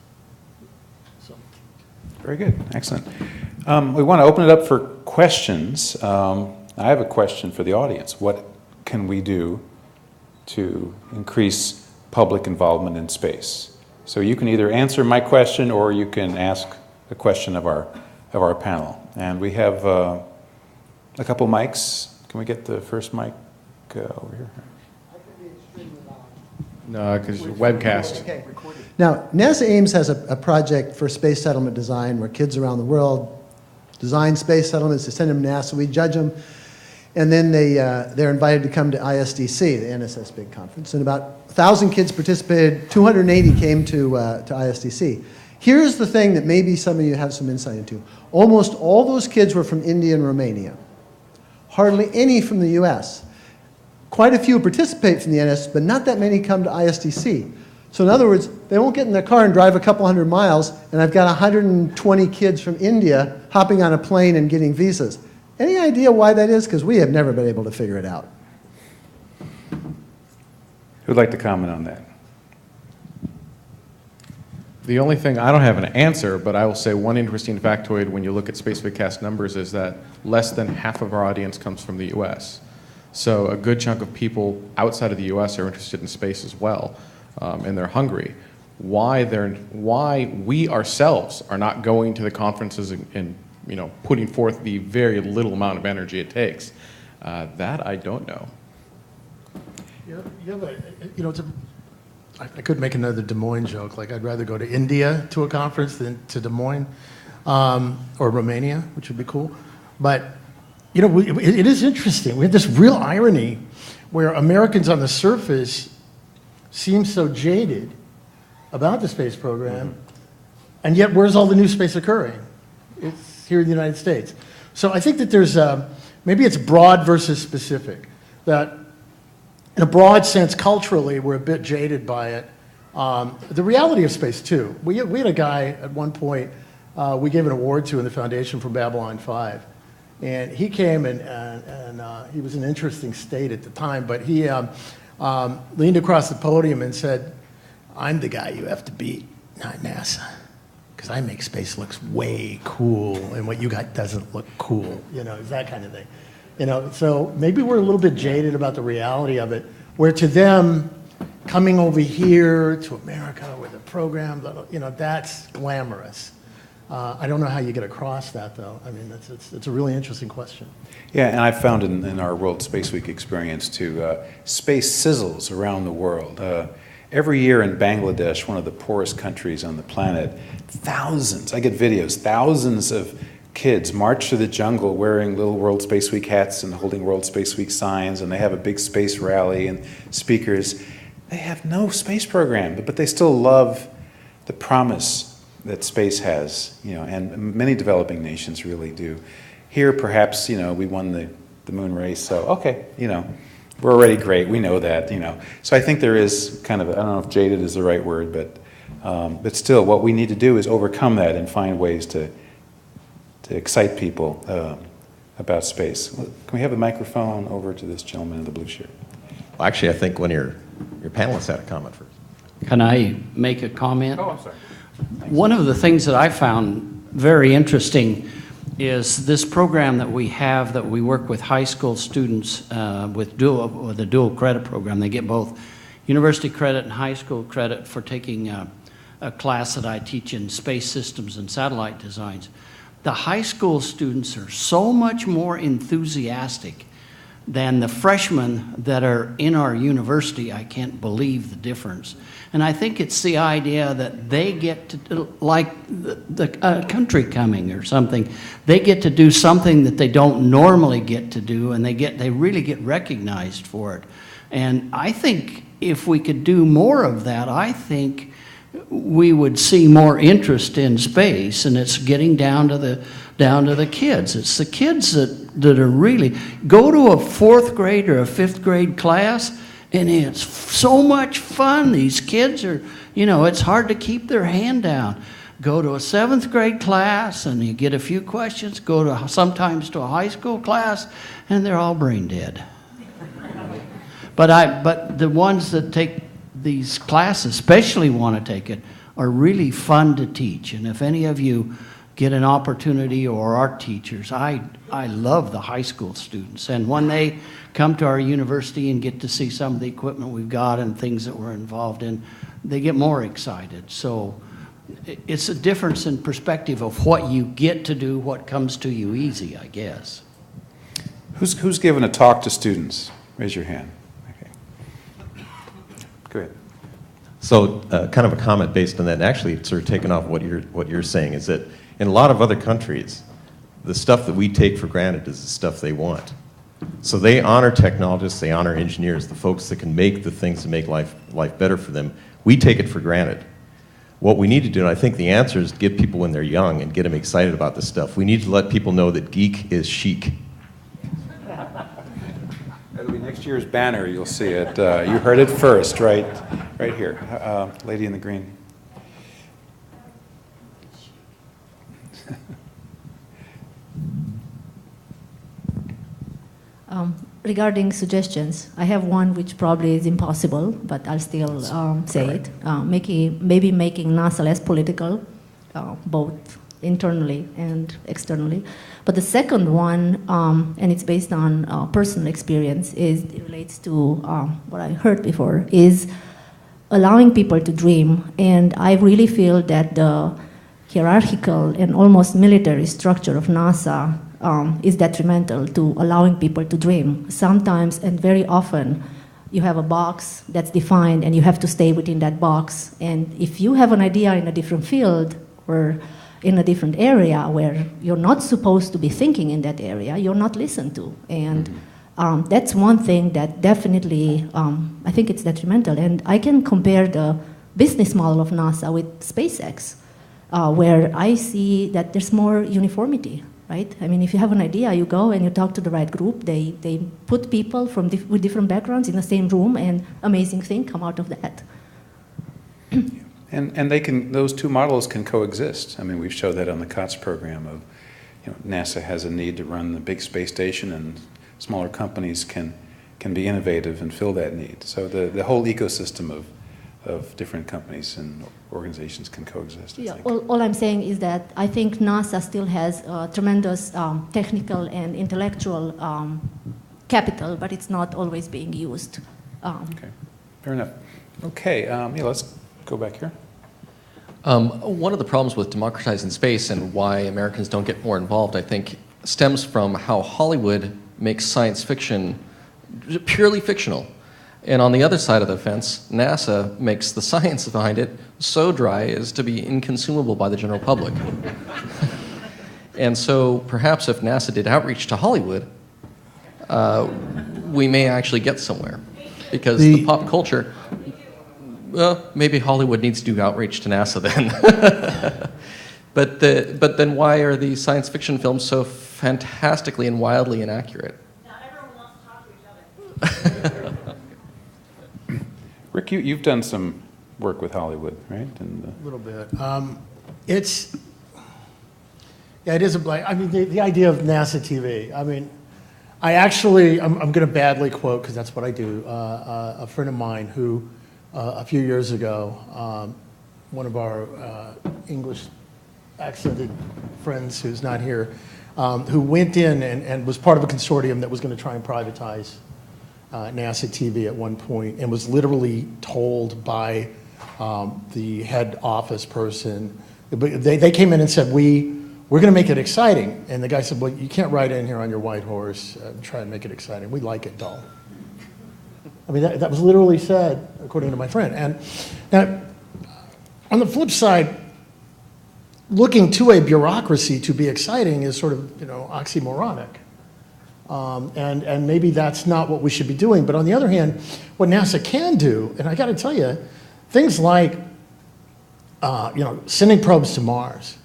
So. Very good, excellent. We want to open it up for questions. I have a question for the audience. What can we do to increase public involvement in space? So you can either answer my question or you can ask a question of our panel. And we have a couple mics. Can we get the first mic over here? No, because webcast. Okay. Now, NASA Ames has a project for space settlement design where kids around the world design space settlements, they send them to NASA, we judge them, and then they're invited to come to ISDC, the NSS big conference. And about 1,000 kids participated, 280 came to ISDC. Here's the thing that maybe some of you have some insight into. Almost all those kids were from India and Romania. Hardly any from the US. Quite a few participate from the NSS, but not that many come to ISDC. So in other words, they won't get in their car and drive a couple hundred miles, and I've got 120 kids from India hopping on a plane and getting visas. Any idea why that is? Because we have never been able to figure it out. Who'd like to comment on that? The only thing, I don't have an answer, but I will say one interesting factoid when you look at Space Vidcast numbers is that less than half of our audience comes from the US. So a good chunk of people outside of the U.S. are interested in space as well, and they're hungry. Why we ourselves are not going to the conferences and putting forth the very little amount of energy it takes, that I don't know. I could make another Des Moines joke. Like, I'd rather go to India to a conference than to Des Moines, or Romania, which would be cool. But, it is interesting. We have this real irony where Americans on the surface seem so jaded about the space program, and yet where's all the new space occurring? It's here in the United States. So I think that there's maybe it's broad versus specific. That in a broad sense, culturally, we're a bit jaded by it. The reality of space, too. We had a guy at one point we gave an award to in the Foundation for Babylon 5. And he came and he was in an interesting state at the time, but he leaned across the podium and said, "I'm the guy you have to beat, not NASA, because I make space look way cool, and what you got doesn't look cool." It's that kind of thing. So maybe we're a little bit jaded about the reality of it, where to them, coming over here to America with a program, that's glamorous. I don't know how you get across that, though. I mean, it's a really interesting question. Yeah, and I found in our World Space Week experience, too, space sizzles around the world. Every year in Bangladesh, one of the poorest countries on the planet, thousands, I get videos, thousands of kids march through the jungle wearing little World Space Week hats and holding World Space Week signs, and they have a big space rally and speakers. They have no space program, but they still love the promise that space has, and many developing nations really do. Here, perhaps, we won the moon race, so okay, we're already great, we know that, So I think there is kind of, I don't know if jaded is the right word, but still, what we need to do is overcome that and find ways to excite people about space. Can we have the microphone over to this gentleman in the blue shirt? Well, actually, I think one of your panelists had a comment first. Can I make a comment? Oh, I'm sorry. One of the things that I found very interesting is this program that we have, that we work with high school students with the dual credit program. They get both university credit and high school credit for taking a class that I teach in space systems and satellite designs. The high school students are so much more enthusiastic than the freshmen that are in our university. I can't believe the difference. And I think it's the idea that they get to, like the country coming or something, they get to do something that they don't normally get to do, and they really get recognized for it. And I think if we could do more of that, I think we would see more interest in space, and it's getting down to the kids. It's the kids that are really, go to a 4th grade or a 5th grade class, and it's so much fun. These kids are, it's hard to keep their hand down. Go to a 7th grade class, and you get a few questions. Go sometimes to a high school class, and they're all brain dead. But the ones that take these classes, especially want to take it, are really fun to teach. And if any of you get an opportunity, or art teachers, I love the high school students. And when they come to our university and get to see some of the equipment we've got and things that we're involved in, they get more excited. So it's a difference in perspective of what you get to do, what comes to you easy, I guess. Who's given a talk to students? Raise your hand. Okay. Go ahead. So kind of a comment based on that, and actually sort of taking off what you're saying, is that in a lot of other countries, the stuff that we take for granted is the stuff they want. So they honor technologists, they honor engineers, the folks that can make the things that make life better for them. We take it for granted. What we need to do, and I think the answer is to get people when they're young and get them excited about this stuff. We need to let people know that geek is chic. That'll be next year's banner. You'll see it. You heard it first, right here. Lady in the green. Regarding suggestions, I have one which probably is impossible, but I'll still say it. Maybe making NASA less political, both internally and externally. But the second one, and it's based on personal experience, it relates to what I heard before, is allowing people to dream. And I really feel that the hierarchical and almost military structure of NASA is detrimental to allowing people to dream. Sometimes, and very often, you have a box that's defined and you have to stay within that box. And if you have an idea in a different field or in a different area where you're not supposed to be thinking in that area, you're not listened to. And that's one thing that definitely, I think it's detrimental. And I can compare the business model of NASA with SpaceX, where I see that there's more uniformity, right? I mean, if you have an idea, you go and you talk to the right group. They put people from with different backgrounds in the same room, and amazing things come out of that. And they can; those two models can coexist. I mean, we've showed that on the COTS program of, NASA has a need to run the big space station, and smaller companies can be innovative and fill that need. So the whole ecosystem of different companies and organizations can coexist. Yeah, all I'm saying is that I think NASA still has tremendous technical and intellectual capital, but it's not always being used. Okay, fair enough. Okay, let's go back here. One of the problems with democratizing space and why Americans don't get more involved, I think, stems from how Hollywood makes science fiction purely fictional. And on the other side of the fence, NASA makes the science behind it so dry as to be inconsumable by the general public. And so perhaps if NASA did outreach to Hollywood, we may actually get somewhere. Because the pop culture, well, maybe Hollywood needs to do outreach to NASA then. But then why are these science fiction films so fantastically and wildly inaccurate? Not everyone wants to talk to each other. Rick, you've done some work with Hollywood, right? A little bit. It is a blank. I mean, the idea of NASA TV. I mean, I'm going to badly quote, because that's what I do, a friend of mine who, a few years ago, one of our English accented friends who's not here, who went in and was part of a consortium that was going to try and privatize NASA TV at one point, and was literally told by the head office person, they came in and said, we're going to make it exciting. And the guy said, well, you can't ride in here on your white horse and try and make it exciting. We like it dull. I mean, that was literally said, according to my friend. And now, on the flip side, looking to a bureaucracy to be exciting is sort of, oxymoronic. And maybe that's not what we should be doing. But on the other hand, what NASA can do, and I got to tell you, things like, sending probes to Mars,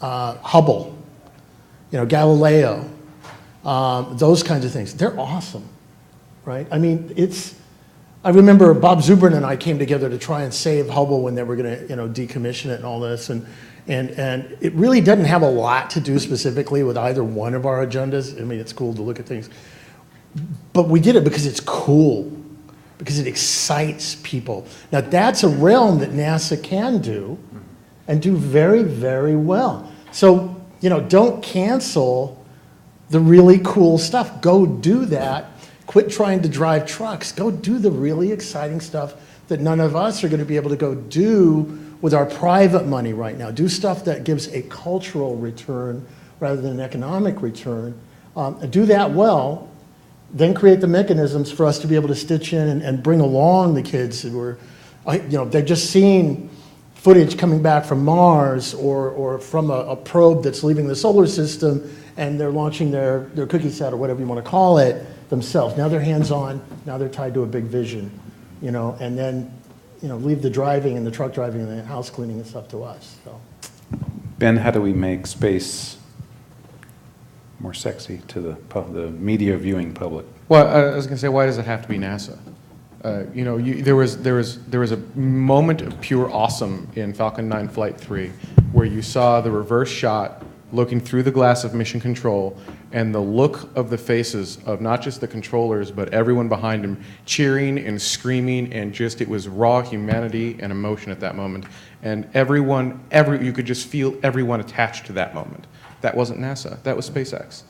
Hubble, Galileo, those kinds of things, they're awesome, right? I mean, I remember Bob Zubrin and I came together to try and save Hubble when they were going to, decommission it and all this. And it really doesn't have a lot to do specifically with either one of our agendas. I mean, it's cool to look at things. But we did it because it's cool, because it excites people. Now, that's a realm that NASA can do and do very, very well. So, don't cancel the really cool stuff. Go do that. Quit trying to drive trucks. Go do the really exciting stuff that none of us are going to be able to go do with our private money right now. Do stuff that gives a cultural return rather than an economic return. Do that well, then create the mechanisms for us to be able to stitch in and bring along the kids who are, they're just seeing footage coming back from Mars or from a probe that's leaving the solar system, and they're launching their cookie set or whatever you want to call it themselves. Now they're hands-on, now they're tied to a big vision, and then leave the driving and the truck driving and the house cleaning and stuff to us. So. Ben, how do we make space more sexy to the media viewing public? Well, I was going to say, why does it have to be NASA? There was a moment of pure awesome in Falcon 9 Flight 3 where you saw the reverse shot looking through the glass of mission control, and the look of the faces of not just the controllers, but everyone behind him cheering and screaming, and just, it was raw humanity and emotion at that moment. And you could just feel everyone attached to that moment. That wasn't NASA, that was SpaceX.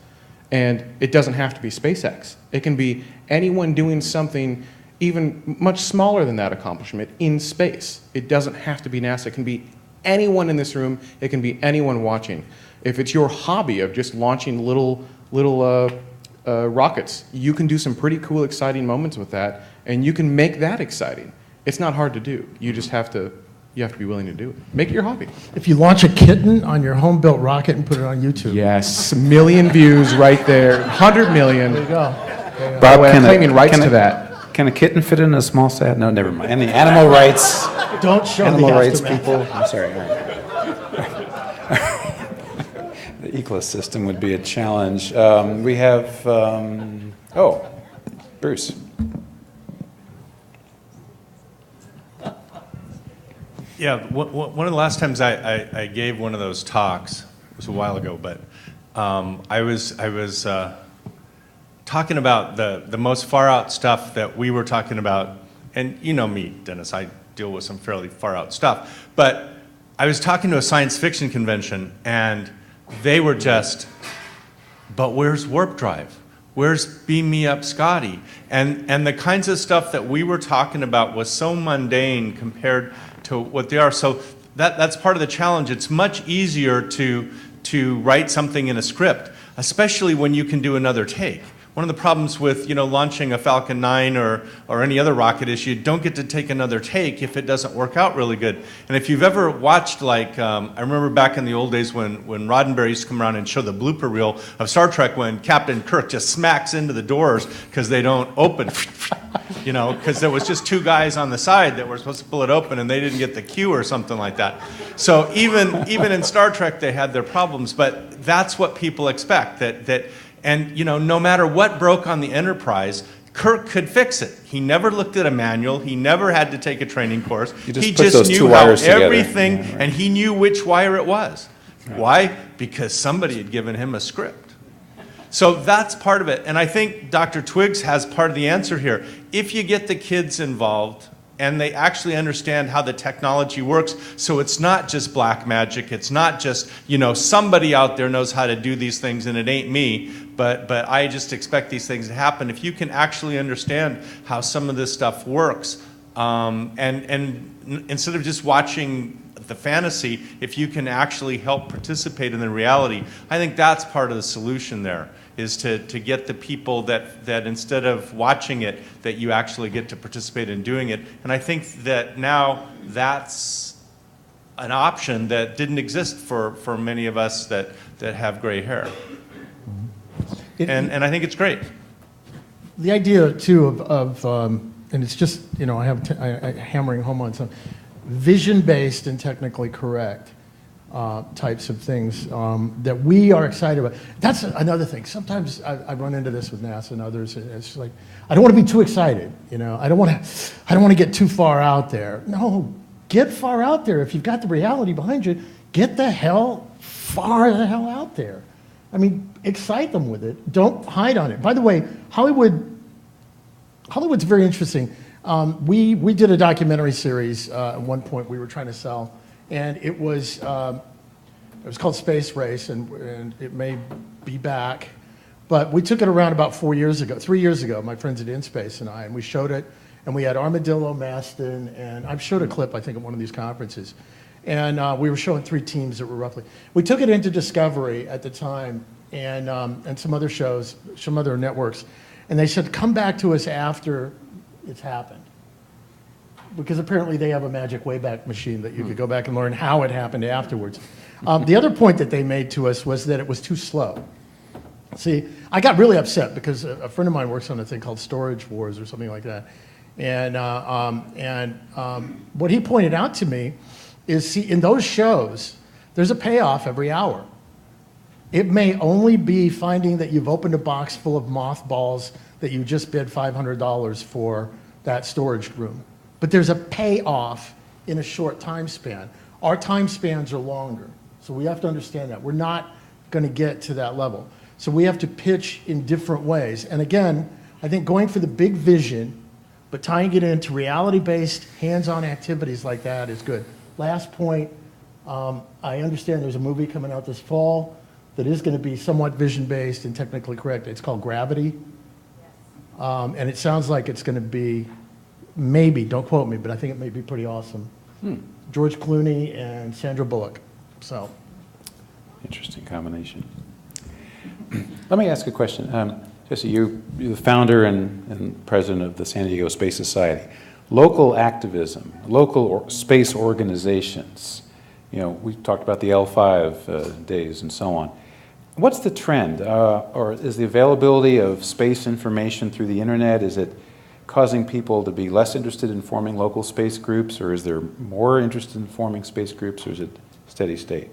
And it doesn't have to be SpaceX. It can be anyone doing something even much smaller than that accomplishment in space. It doesn't have to be NASA. It can be anyone in this room. It can be anyone watching. If it's your hobby of just launching little rockets, you can do some pretty cool, exciting moments with that, and you can make that exciting. It's not hard to do. You just have to be willing to do it. Make it your hobby. If you launch a kitten on your home-built rocket and put it on YouTube. Yes, million views right there, 100 million. There you go. Bob, I'm claiming rights to that. Can a kitten fit in a small sat? No, never mind. And the animal rights, Don't show animal the rights aftermath. people. I'm sorry. The ecosystem would be a challenge. We have, Bruce. Yeah, one of the last times I gave one of those talks, it was a while ago, but I was talking about the most far out stuff that we were talking about, and you know me, Dennis, I deal with some fairly far out stuff, but I was talking to a science fiction convention, and they were just, but where's warp drive? Where's Beam Me Up Scotty? And the kinds of stuff that we were talking about was so mundane compared to what they are. So that's part of the challenge. It's much easier to write something in a script, especially when you can do another take. One of the problems with launching a Falcon 9 or any other rocket is you don't get to take another take if it doesn't work out really good. And if you've ever watched, like, I remember back in the old days when Roddenberry used to come around and show the blooper reel of Star Trek when Captain Kirk just smacks into the doors because they don't open, because there was just two guys on the side that were supposed to pull it open and they didn't get the cue or something like that. So even in Star Trek they had their problems, but that's what people expect, and no matter what broke on the Enterprise, Kirk could fix it. He never looked at a manual. He never had to take a training course. He just knew how everything, and he knew which wire it was. Right. Why? Because somebody had given him a script. So that's part of it. And I think Dr. Twiggs has part of the answer here. If you get the kids involved and they actually understand how the technology works, so it's not just black magic, it's not just, somebody out there knows how to do these things and it ain't me, but I just expect these things to happen. If you can actually understand how some of this stuff works, and instead of just watching the fantasy, if you can actually help participate in the reality, I think that's part of the solution there, is to get the people that instead of watching it, that you actually get to participate in doing it. And I think that now that's an option that didn't exist for many of us that have gray hair. And I think it's great. The idea, too, of and it's just, I hammering home on some vision-based and technically correct types of things that we are excited about. That's another thing. Sometimes I run into this with NASA and others. And it's like, I don't want to be too excited. I don't want to get too far out there. No, get far out there. If you've got the reality behind you, get the hell far the hell out there. I mean, excite them with it. Don't hide on it. By the way, Hollywood's very interesting. We did a documentary series at one point we were trying to sell, and it was called Space Race, and it may be back, but we took it around about 3 years ago, my friends at NewSpace and we showed it, and we had Armadillo, Maston, and I've showed a clip, I think, at one of these conferences, and we were showing 3 teams that were roughly. We took it into Discovery at the time, and some other shows, some other networks, and they said, come back to us after it's happened. Because apparently they have a magic Wayback Machine that you could go back and learn how it happened afterwards. The other point that they made to us was that it was too slow. See, I got really upset because a friend of mine works on a thing called Storage Wars or something like that. And what he pointed out to me is, see, in those shows, there's a payoff every hour. It may only be finding that you've opened a box full of mothballs that you just bid $500 for that storage room. But there's a payoff in a short time span. Our time spans are longer, so we have to understand that. We're not going to get to that level. So we have to pitch in different ways. And again, I think going for the big vision, but tying it into reality-based, hands-on activities like that is good. Last point, I understand there's a movie coming out this fall that is going to be somewhat vision-based and technically correct. It's called Gravity. And it sounds like it's going to be, maybe, don't quote me, but I think it may be pretty awesome. George Clooney and Sandra Bullock. So, interesting combination. Let me ask a question. Jesse, you're the founder and president of the San Diego Space Society. Local activism, space organizations. You know, we talked about the L5 days and so on. What's the trend? Or is the availability of space information through the internet, is it causing people to be less interested in forming local space groups, or is there more interest in forming space groups, or is it steady state?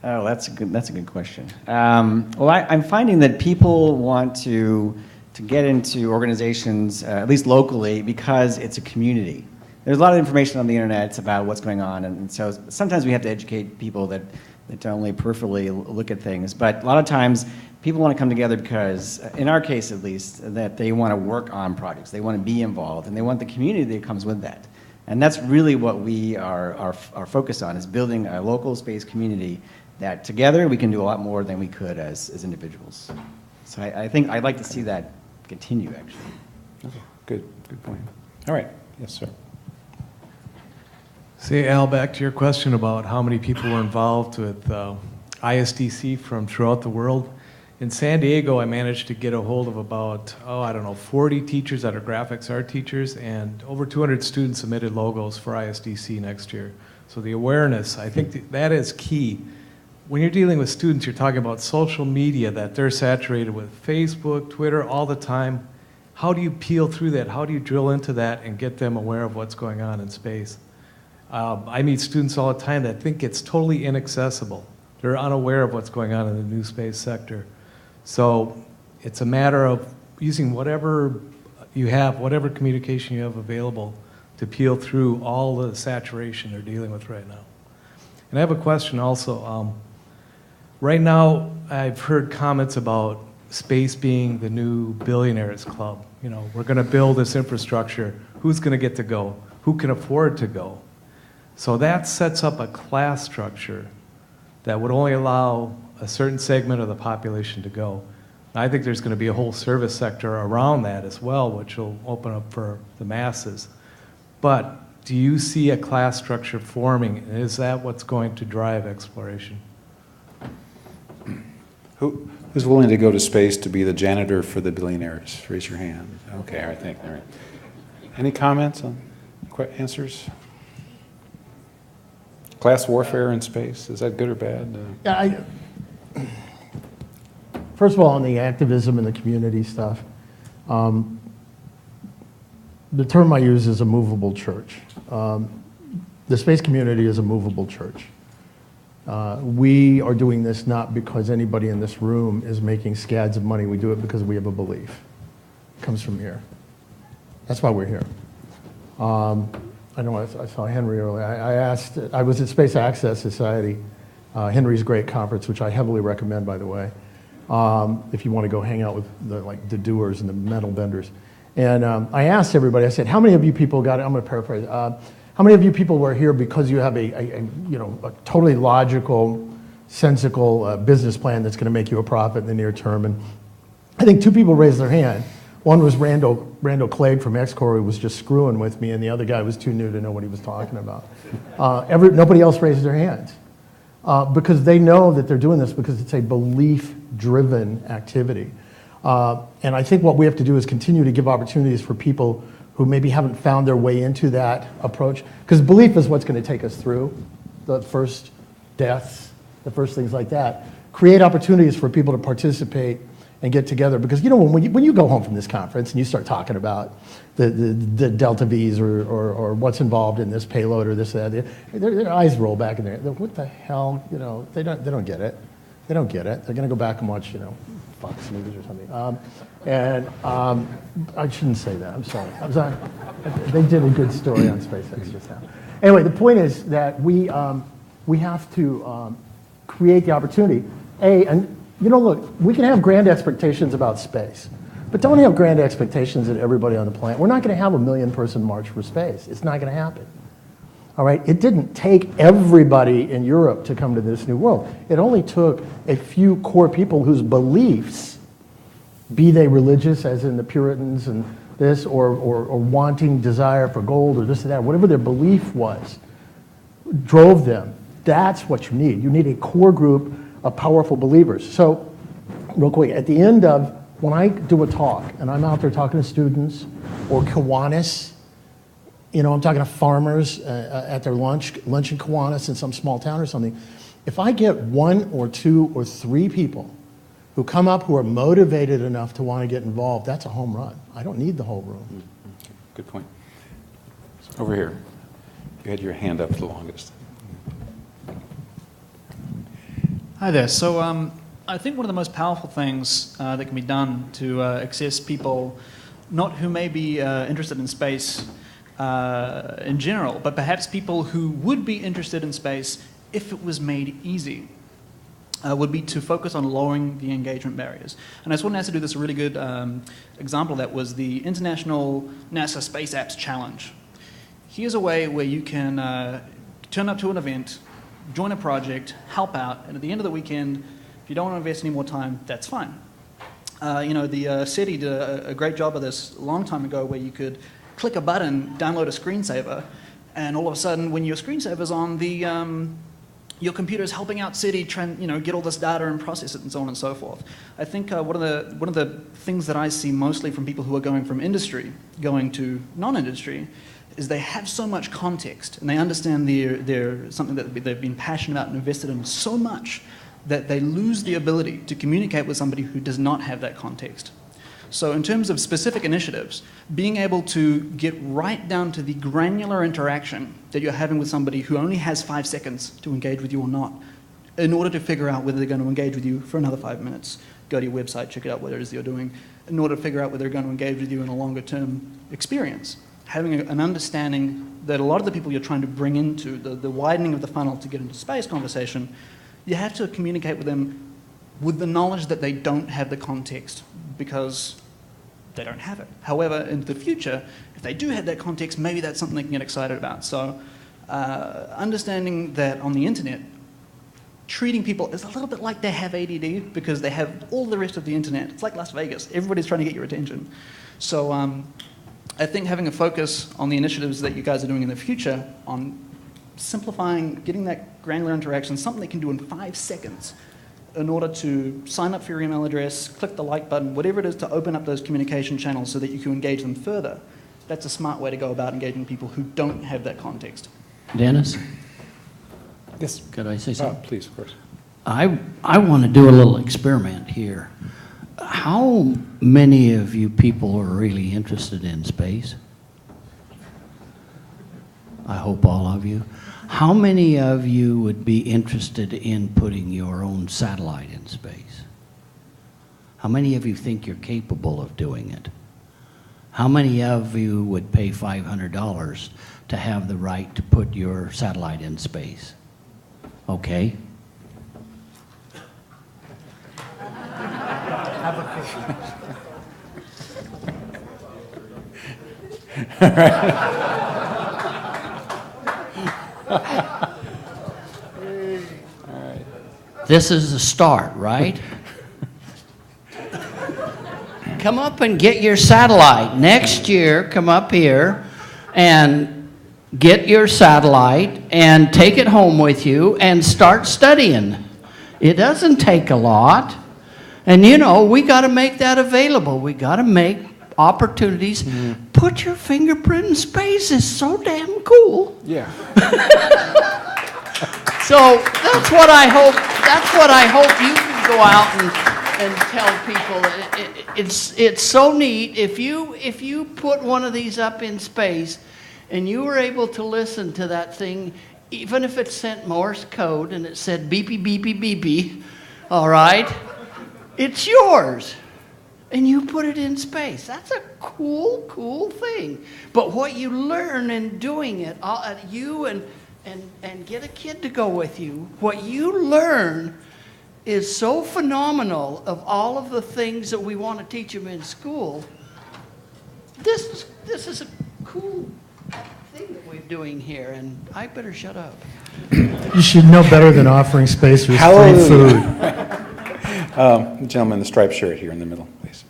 Oh, that's a good question. Well, I'm finding that people want to get into organizations, at least locally, because it's a community. There's a lot of information on the internet about what's going on, and so sometimes we have to educate people that only peripherally look at things. But a lot of times, people want to come together because, in our case at least, that they want to work on projects, they want to be involved, and they want the community that comes with that. And that's really what we are focused on, is building a local space community that together we can do a lot more than we could as individuals. So I think I'd like to see that continue, actually. Okay, good point. All right, yes, sir. Say, Al, back to your question about how many people were involved with ISDC from throughout the world. In San Diego, I managed to get a hold of about, 40 teachers that are graphics art teachers, and over 200 students submitted logos for ISDC next year. So the awareness, I think that is key. When you're dealing with students, you're talking about social media, that they're saturated with Facebook, Twitter, all the time. How do you peel through that? How do you drill into that and get them aware of what's going on in space? I meet students all the time that think it's totally inaccessible. They're unaware of what's going on in the new space sector. So it's a matter of using whatever you have, whatever communication you have available to peel through all the saturation they're dealing with right now. And I have a question also. Right now, I've heard comments about space being the new billionaires club. You know, we're going to build this infrastructure. Who's going to get to go? Who can afford to go? So that sets up a class structure that would only allow a certain segment of the population to go. And I think there's going to be a whole service sector around that as well, which will open up for the masses. But do you see a class structure forming? And is that what's going to drive exploration? Who's willing to go to space to be the janitor for the billionaires? Raise your hand. Okay, all right, thank you. All right. Any comments on answers? Class warfare in space, is that good or bad? Yeah, first of all, on the activism and the community stuff, the term I use is a movable church. The space community is a movable church. We are doing this not because anybody in this room is making scads of money. We do it because we have a belief. It comes from here. That's why we're here. I know I saw Henry earlier. I was at Space Access Society, Henry's great conference, which I heavily recommend, by the way, if you want to go hang out with the doers and the metal benders. And I asked everybody, I said, how many of you people got it? I'm going to paraphrase. How many of you people were here because you have a totally logical, sensical business plan that's going to make you a profit in the near term? And I think two people raised their hand. One was Randall Clegg from X-Corps, who was just screwing with me, and the other guy was too new to know what he was talking about. Nobody else raised their hands because they know that they're doing this because it's a belief-driven activity. And I think what we have to do is continue to give opportunities for people who maybe haven't found their way into that approach, because belief is what's going to take us through the first deaths, the first things like that. Create opportunities for people to participate and get together, because when you go home from this conference and you start talking about the Delta V's or what's involved in this payload or this that, their eyes roll back in there. What the hell? They don't get it. They don't get it. They're going to go back and watch Fox News or something. I shouldn't say that. I'm sorry. They did a good story on SpaceX just now. Anyway, the point is that we have to create the opportunity. And look, we can have grand expectations about space, but don't have grand expectations that everybody on the planet, we're not going to have a 1 million person march for space. It's not going to happen. All right, it didn't take everybody in Europe to come to this new world. It only took a few core people whose beliefs, be they religious, as in the Puritans and this, or wanting desire for gold or this or that, whatever their belief was, drove them. That's what you need. You need a core group of powerful believers. So, real quick, at the end of, when I do a talk, and I'm out there talking to students, or Kiwanis, I'm talking to farmers at their lunch in Kiwanis in some small town or something. If I get 1 or 2 or 3 people who come up who are motivated enough to want to get involved, that's a home run. I don't need the whole room. Good point. Over here. You had your hand up the longest. Hi there. So I think one of the most powerful things that can be done to access people, not who may be interested in space in general, but perhaps people who would be interested in space if it was made easy, would be to focus on lowering the engagement barriers. And I saw NASA do this really good example that was the International NASA Space Apps Challenge. Here's a way where you can turn up to an event, join a project, help out, and at the end of the weekend, if you don't want to invest any more time, that's fine. The city did a great job of this a long time ago where you could click a button, download a screensaver, and all of a sudden, when your screensaver's on, your computer is helping out SETI get all this data and process it and so on and so forth. I think one of the things that I see mostly from people who are going from industry going to non-industry is they have so much context and they understand their something that they've been passionate about and invested in so much that they lose the ability to communicate with somebody who does not have that context. So in terms of specific initiatives, being able to get right down to the granular interaction that you're having with somebody who only has 5 seconds to engage with you or not, in order to figure out whether they're going to engage with you for another 5 minutes, go to your website, check it out, what it is you're doing, in order to figure out whether they're going to engage with you in a longer term experience. Having an understanding that a lot of the people you're trying to bring into the widening of the funnel to get into space conversation, you have to communicate with them with the knowledge that they don't have the context because they don't have it. However, in the future, if they do have that context, maybe that's something they can get excited about. So understanding that on the internet, treating people is a little bit like they have ADD because they have all the rest of the internet. It's like Las Vegas. Everybody's trying to get your attention. So I think having a focus on the initiatives that you guys are doing in the future on simplifying, getting that granular interaction, something they can do in 5 seconds in order to sign up for your email address, click the like button, whatever it is to open up those communication channels so that you can engage them further. That's a smart way to go about engaging people who don't have that context. Dennis? Yes. Could I say something? Please, of course. I want to do a little experiment here. How many of you people are really interested in space? I hope all of you. How many of you would be interested in putting your own satellite in space? How many of you think you're capable of doing it? How many of you would pay $500 to have the right to put your satellite in space? Okay. All right. This is the start, right? Come up and get your satellite. Next year, come up here and get your satellite and take it home with you and start studying. It doesn't take a lot. And we got to make that available. We got to make opportunities. Mm-hmm. Put your fingerprint in space is so damn cool. Yeah. So that's what I hope. That's what I hope you can go out and tell people. It's so neat if you put one of these up in space, and you were able to listen to that thing, even if it sent Morse code and it said beepy beepy beepy, all right, it's yours. And you put it in space. That's a cool thing. But what you learn in doing it, you and get a kid to go with you, what you learn is so phenomenal of all of the things that we want to teach them in school. This is a cool thing that we're doing here, and I better shut up. You should know better than offering spacers free food. Gentleman in the striped shirt here in the middle, please.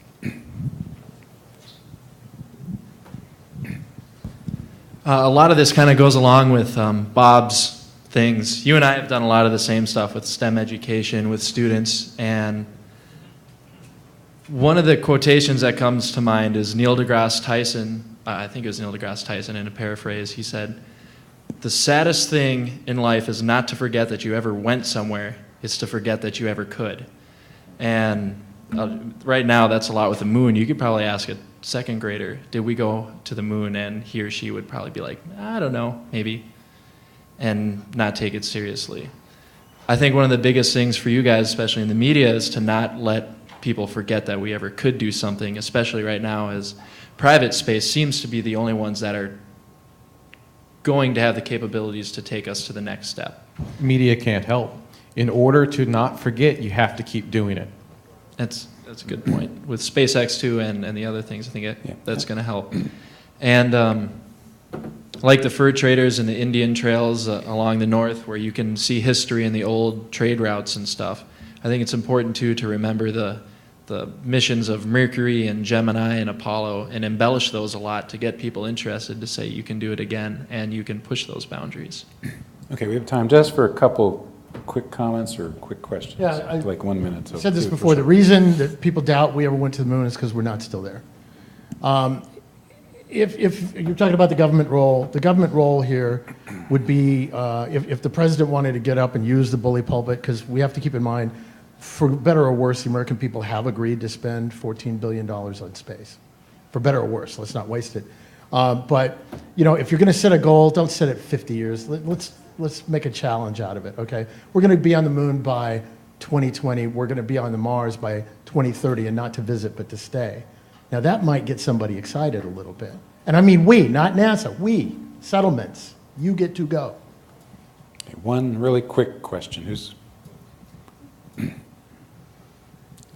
A lot of this kind of goes along with Bob's things. You and I have done a lot of the same stuff with STEM education, with students, and one of the quotations that comes to mind is Neil deGrasse Tyson. I think it was Neil deGrasse Tyson in a paraphrase. He said, "The saddest thing in life is not to forget that you ever went somewhere, it's to forget that you ever could." And right now, that's a lot with the moon. You could probably ask a second grader, did we go to the moon? And he or she would probably be like, I don't know, maybe, and not take it seriously. I think one of the biggest things for you guys, especially in the media, is to not let people forget that we ever could do something, especially right now as private space seems to be the only ones that are going to have the capabilities to take us to the next step. Media can't help. In order to not forget, you have to keep doing it. That's a good point. With SpaceX too and the other things, I think that's going to help. And like the fur traders and the Indian trails along the north where you can see history in the old trade routes and stuff, I think it's important too to remember the missions of Mercury and Gemini and Apollo and embellish those a lot to get people interested to say you can do it again and you can push those boundaries. Okay, we have time just for a couple quick comments or quick questions. Yeah, like 1 minute. So I said this before. The reason that people doubt we ever went to the moon is because we're not still there. If you're talking about the government role here would be if the president wanted to get up and use the bully pulpit, because we have to keep in mind, for better or worse, the American people have agreed to spend $14 billion on space. For better or worse, let's not waste it. But you know, if you're going to set a goal, don't set it 50 years. Let's make a challenge out of it, okay? We're going to be on the moon by 2020. We're going to be on the Mars by 2030, and not to visit, but to stay. Now, that might get somebody excited a little bit. And I mean we, not NASA. We, settlements. You get to go. Okay, one really quick question. Who's...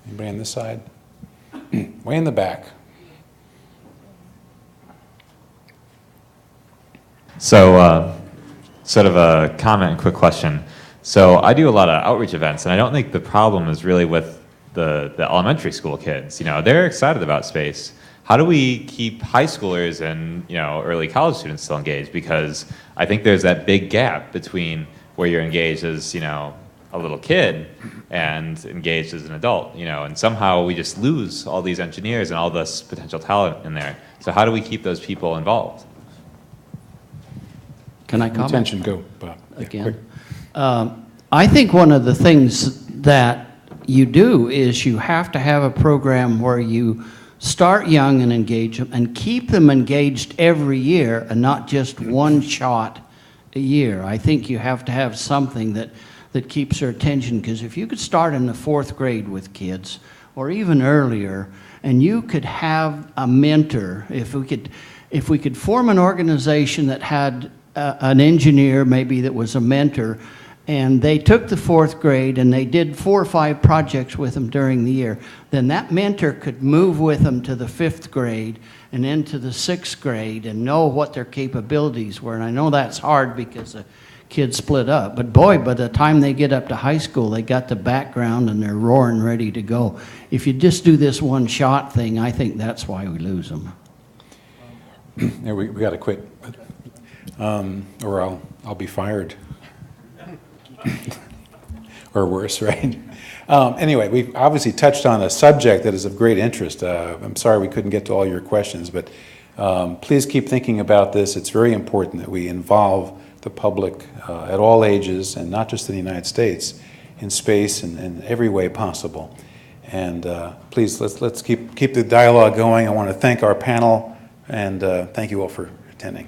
Anybody on this side? Way in the back. So, sort of a comment and quick question. So I do a lot of outreach events, and I don't think the problem is really with the elementary school kids. You know, they're excited about space. How do we keep high schoolers and, you know, early college students still engaged? Because I think there's that big gap between where you're engaged as, you know, a little kid and engaged as an adult, you know, and somehow we just lose all these engineers and all this potential talent in there. So how do we keep those people involved? Can I comment? Attention, go, Bob. Again. I think one of the things that you do is you have to have a program where you start young and engage them and keep them engaged every year and not just one shot a year. I think you have to have something that keeps their attention, because if you could start in the 4th grade with kids or even earlier, and you could have a mentor, if we could form an organization that had an engineer maybe that was a mentor, and they took the 4th grade and they did 4 or 5 projects with them during the year, then that mentor could move with them to the 5th grade and into the 6th grade and know what their capabilities were. And I know that's hard because the kids split up, but boy, by the time they get up to high school, they got the background and they're roaring ready to go. If you just do this one shot thing, I think that's why we lose them. Yeah, we got to quit, or I'll be fired. Or worse, right? Anyway, we've obviously touched on a subject that is of great interest. I'm sorry we couldn't get to all your questions, but please keep thinking about this. It's very important that we involve the public at all ages, and not just in the United States, in space in every way possible. And please, let's keep the dialogue going. I want to thank our panel, and thank you all for attending.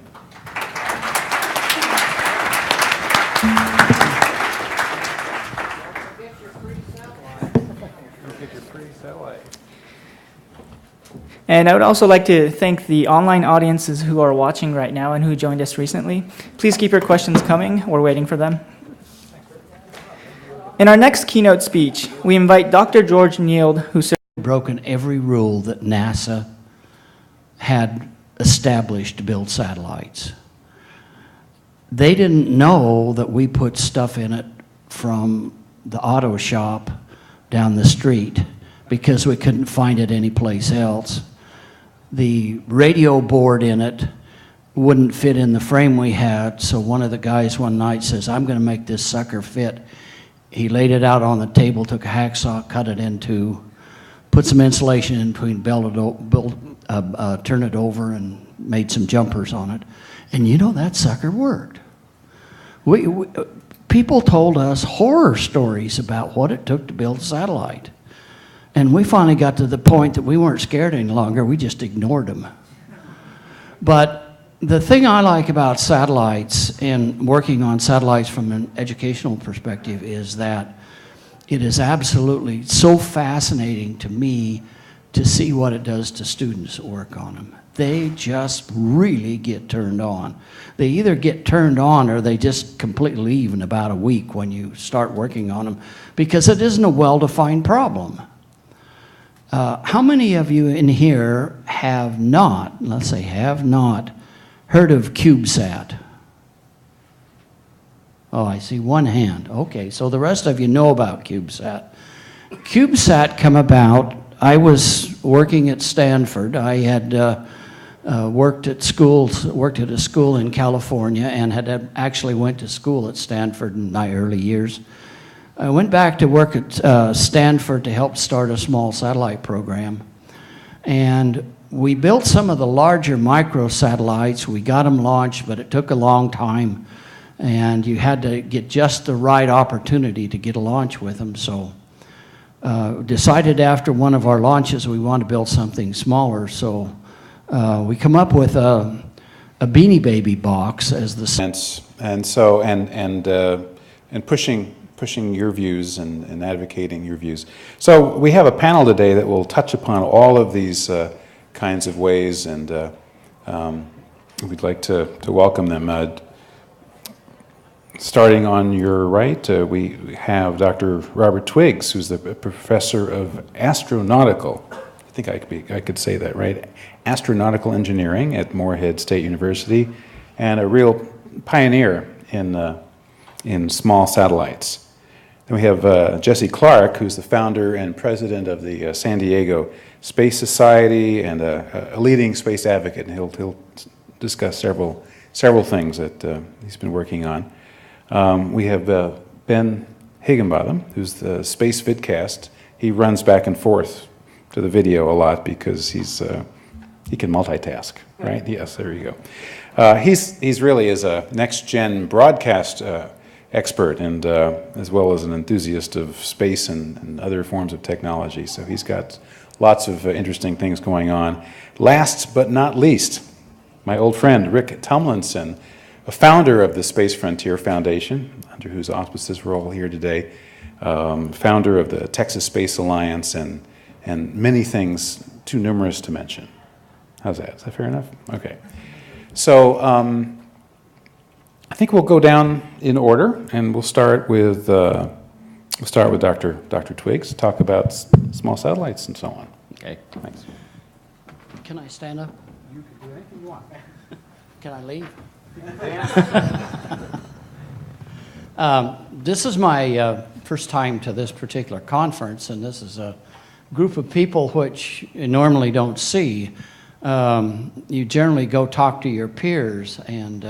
And I would also like to thank the online audiences who are watching right now and who joined us recently. Please keep your questions coming. We're waiting for them. In our next keynote speech, we invite Dr. George Neild, who served Broken every rule that NASA had established to build satellites. They didn't know that we put stuff in it from the auto shop down the street because we couldn't find it anyplace else. The radio board in it wouldn't fit in the frame we had, so one of the guys one night says, "I'm going to make this sucker fit." He laid it out on the table, took a hacksaw, cut it in two, put some insulation in between, turn it over, and made some jumpers on it. And you know, that sucker worked. People told us horror stories about what it took to build a satellite. And we finally got to the point that we weren't scared any longer, we just ignored them. But the thing I like about satellites and working on satellites from an educational perspective is that it is absolutely so fascinating to me to see what it does to students that work on them. They just really get turned on. They either get turned on or they just completely leave in about a week when you start working on them because it isn't a well-defined problem. How many of you in here have not, let's say have not, heard of CubeSat? Oh, I see one hand. Okay, so the rest of you know about CubeSat. CubeSat come about, I was working at Stanford. I had worked at a school in California and had actually went to school at Stanford in my early years. I went back to work at Stanford to help start a small satellite program. And we built some of the larger microsatellites. We got them launched, but it took a long time. And you had to get just the right opportunity to get a launch with them. So decided after one of our launches we wanted to build something smaller. So we come up with a Beanie Baby box as the sense, and so and pushing your views and advocating your views. So we have a panel today that will touch upon all of these kinds of ways, and we'd like to welcome them. Starting on your right, we have Dr. Robert Twiggs, who's the professor of astronautical, I think I could say that, right? Astronautical engineering at Morehead State University, and a real pioneer in small satellites. Then we have Jesse Clark, who's the founder and president of the San Diego Space Society and a leading space advocate, and he'll discuss several things that he's been working on. We have Ben Higginbotham, who's the Space Vidcast. He runs back and forth to the video a lot because he can multitask, right? Yes, there you go. He's really is a next-gen broadcast expert and as well as an enthusiast of space and other forms of technology. So he's got lots of interesting things going on. Last but not least, my old friend Rick Tumlinson, a founder of the Space Frontier Foundation, under whose auspices we're all here today, founder of the Texas Space Alliance, and many things too numerous to mention. How's that? Is that fair enough? Okay. So I think we'll go down in order, and we'll start with Dr. Twiggs to talk about small satellites and so on. Okay. Thanks. Can I stand up? You can do anything you want. Can I leave? This is my first time to this particular conference, and this is a group of people which you normally don't see. You generally go talk to your peers, and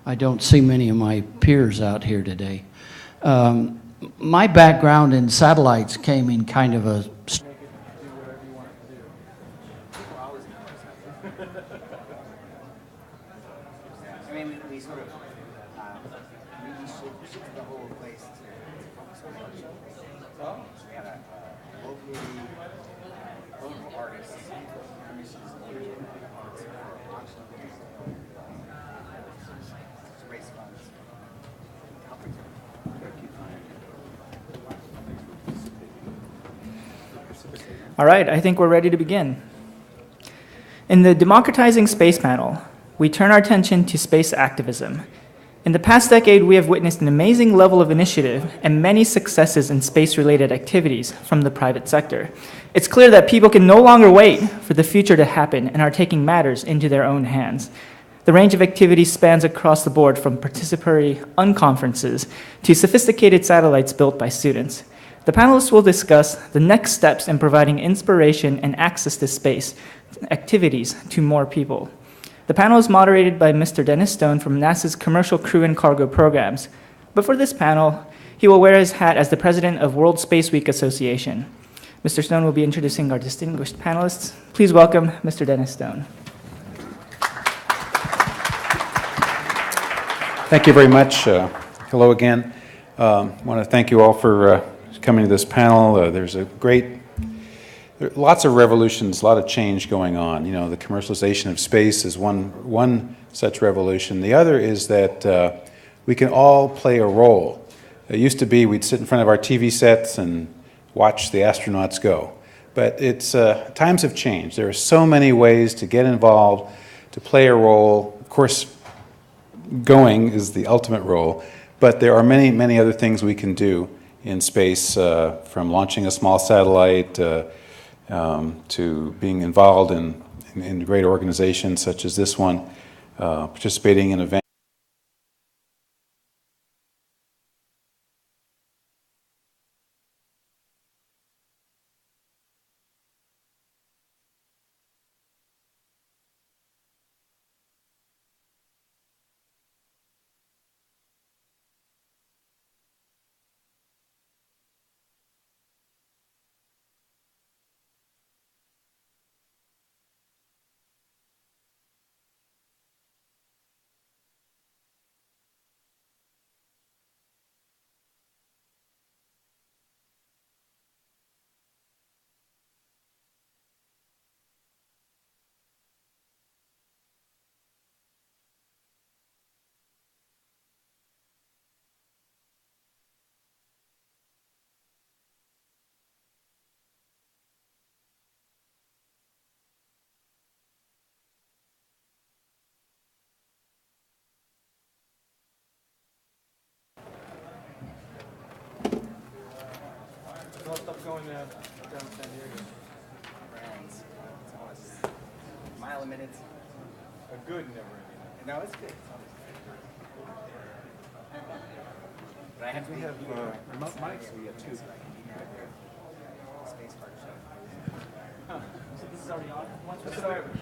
I don't see many of my peers out here today. My background in satellites came in kind of a All right, I think we're ready to begin. In the Democratizing Space panel, we turn our attention to space activism. In the past decade, we have witnessed an amazing level of initiative and many successes in space-related activities from the private sector. It's clear that people can no longer wait for the future to happen and are taking matters into their own hands. The range of activities spans across the board, from participatory unconferences to sophisticated satellites built by students. The panelists will discuss the next steps in providing inspiration and access to space activities to more people. The panel is moderated by Mr. Dennis Stone from NASA's Commercial Crew and Cargo Programs. But for this panel, he will wear his hat as the president of World Space Week Association. Mr. Stone will be introducing our distinguished panelists. Please welcome Mr. Dennis Stone. Thank you very much. Hello again. I want to thank you all for coming to this panel. There are lots of revolutions, a lot of change going on. You know, the commercialization of space is one such revolution. The other is that we can all play a role. It used to be we'd sit in front of our TV sets and watch the astronauts go. But times have changed. There are so many ways to get involved, to play a role. Of course, going is the ultimate role, but there are many, many other things we can do in space, from launching a small satellite to being involved in great organizations such as this one, participating in events. Going down San Diego. Brands. Mile a minute. A good never ending. No, it's good. But I have we have remote mics. We have two. Space card show. Huh. So this is already on.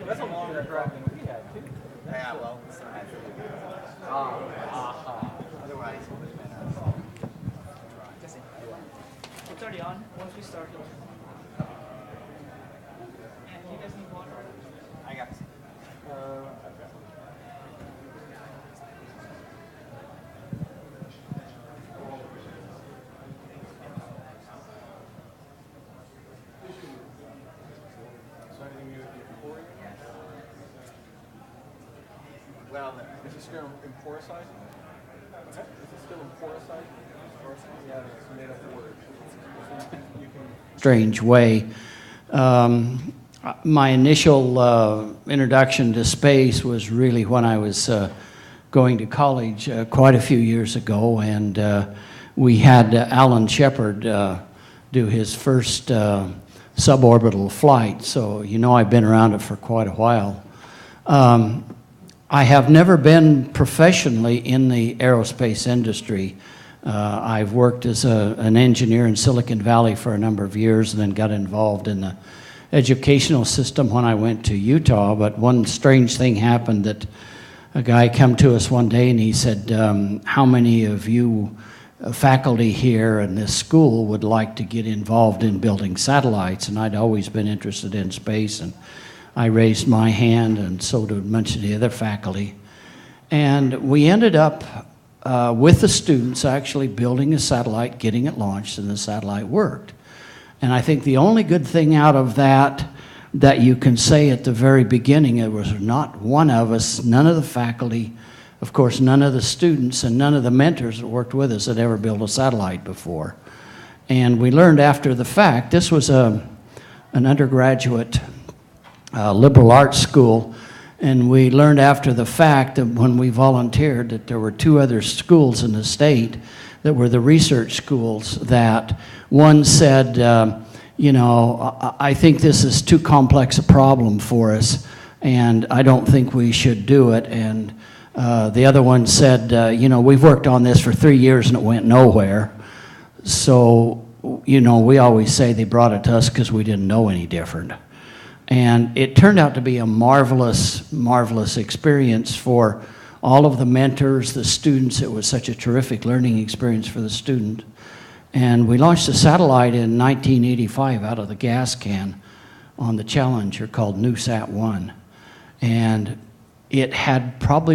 That's a longer drive than we had too. Yeah, well, we still had. Otherwise, it would have been. It's already on. Once we start here. And you guys need water? I got this. Well, is this still in porosite? Is this still in porosite? Yeah, it's made of wood. Strange way. My initial introduction to space was really when I was going to college quite a few years ago, and we had Alan Shepard do his first suborbital flight, so you know I've been around it for quite a while. I have never been professionally in the aerospace industry. I've worked as an engineer in Silicon Valley for a number of years and then got involved in the educational system when I went to Utah. But one strange thing happened, that a guy came to us one day and he said, how many of you faculty here in this school would like to get involved in building satellites? And I'd always been interested in space, and I raised my hand, and so did much of the other faculty. And we ended up with the students actually building a satellite, getting it launched, and the satellite worked. And I think the only good thing out of that you can say at the very beginning, it was not one of us, none of the faculty, of course none of the students, and none of the mentors that worked with us had ever built a satellite before. And we learned after the fact, this was an undergraduate liberal arts school, And we learned after the fact that when we volunteered that there were 2 other schools in the state that were the research schools that one said, you know, I think this is too complex a problem for us, and I don't think we should do it. And the other one said, you know, we've worked on this for 3 years and it went nowhere. So, you know, we always say they brought it to us because we didn't know any different. And it turned out to be a marvelous, marvelous experience for all of the mentors, the students. It was such a terrific learning experience for the student. And we launched a satellite in 1985 out of the gas can on the Challenger called NewSat-1. And it had probably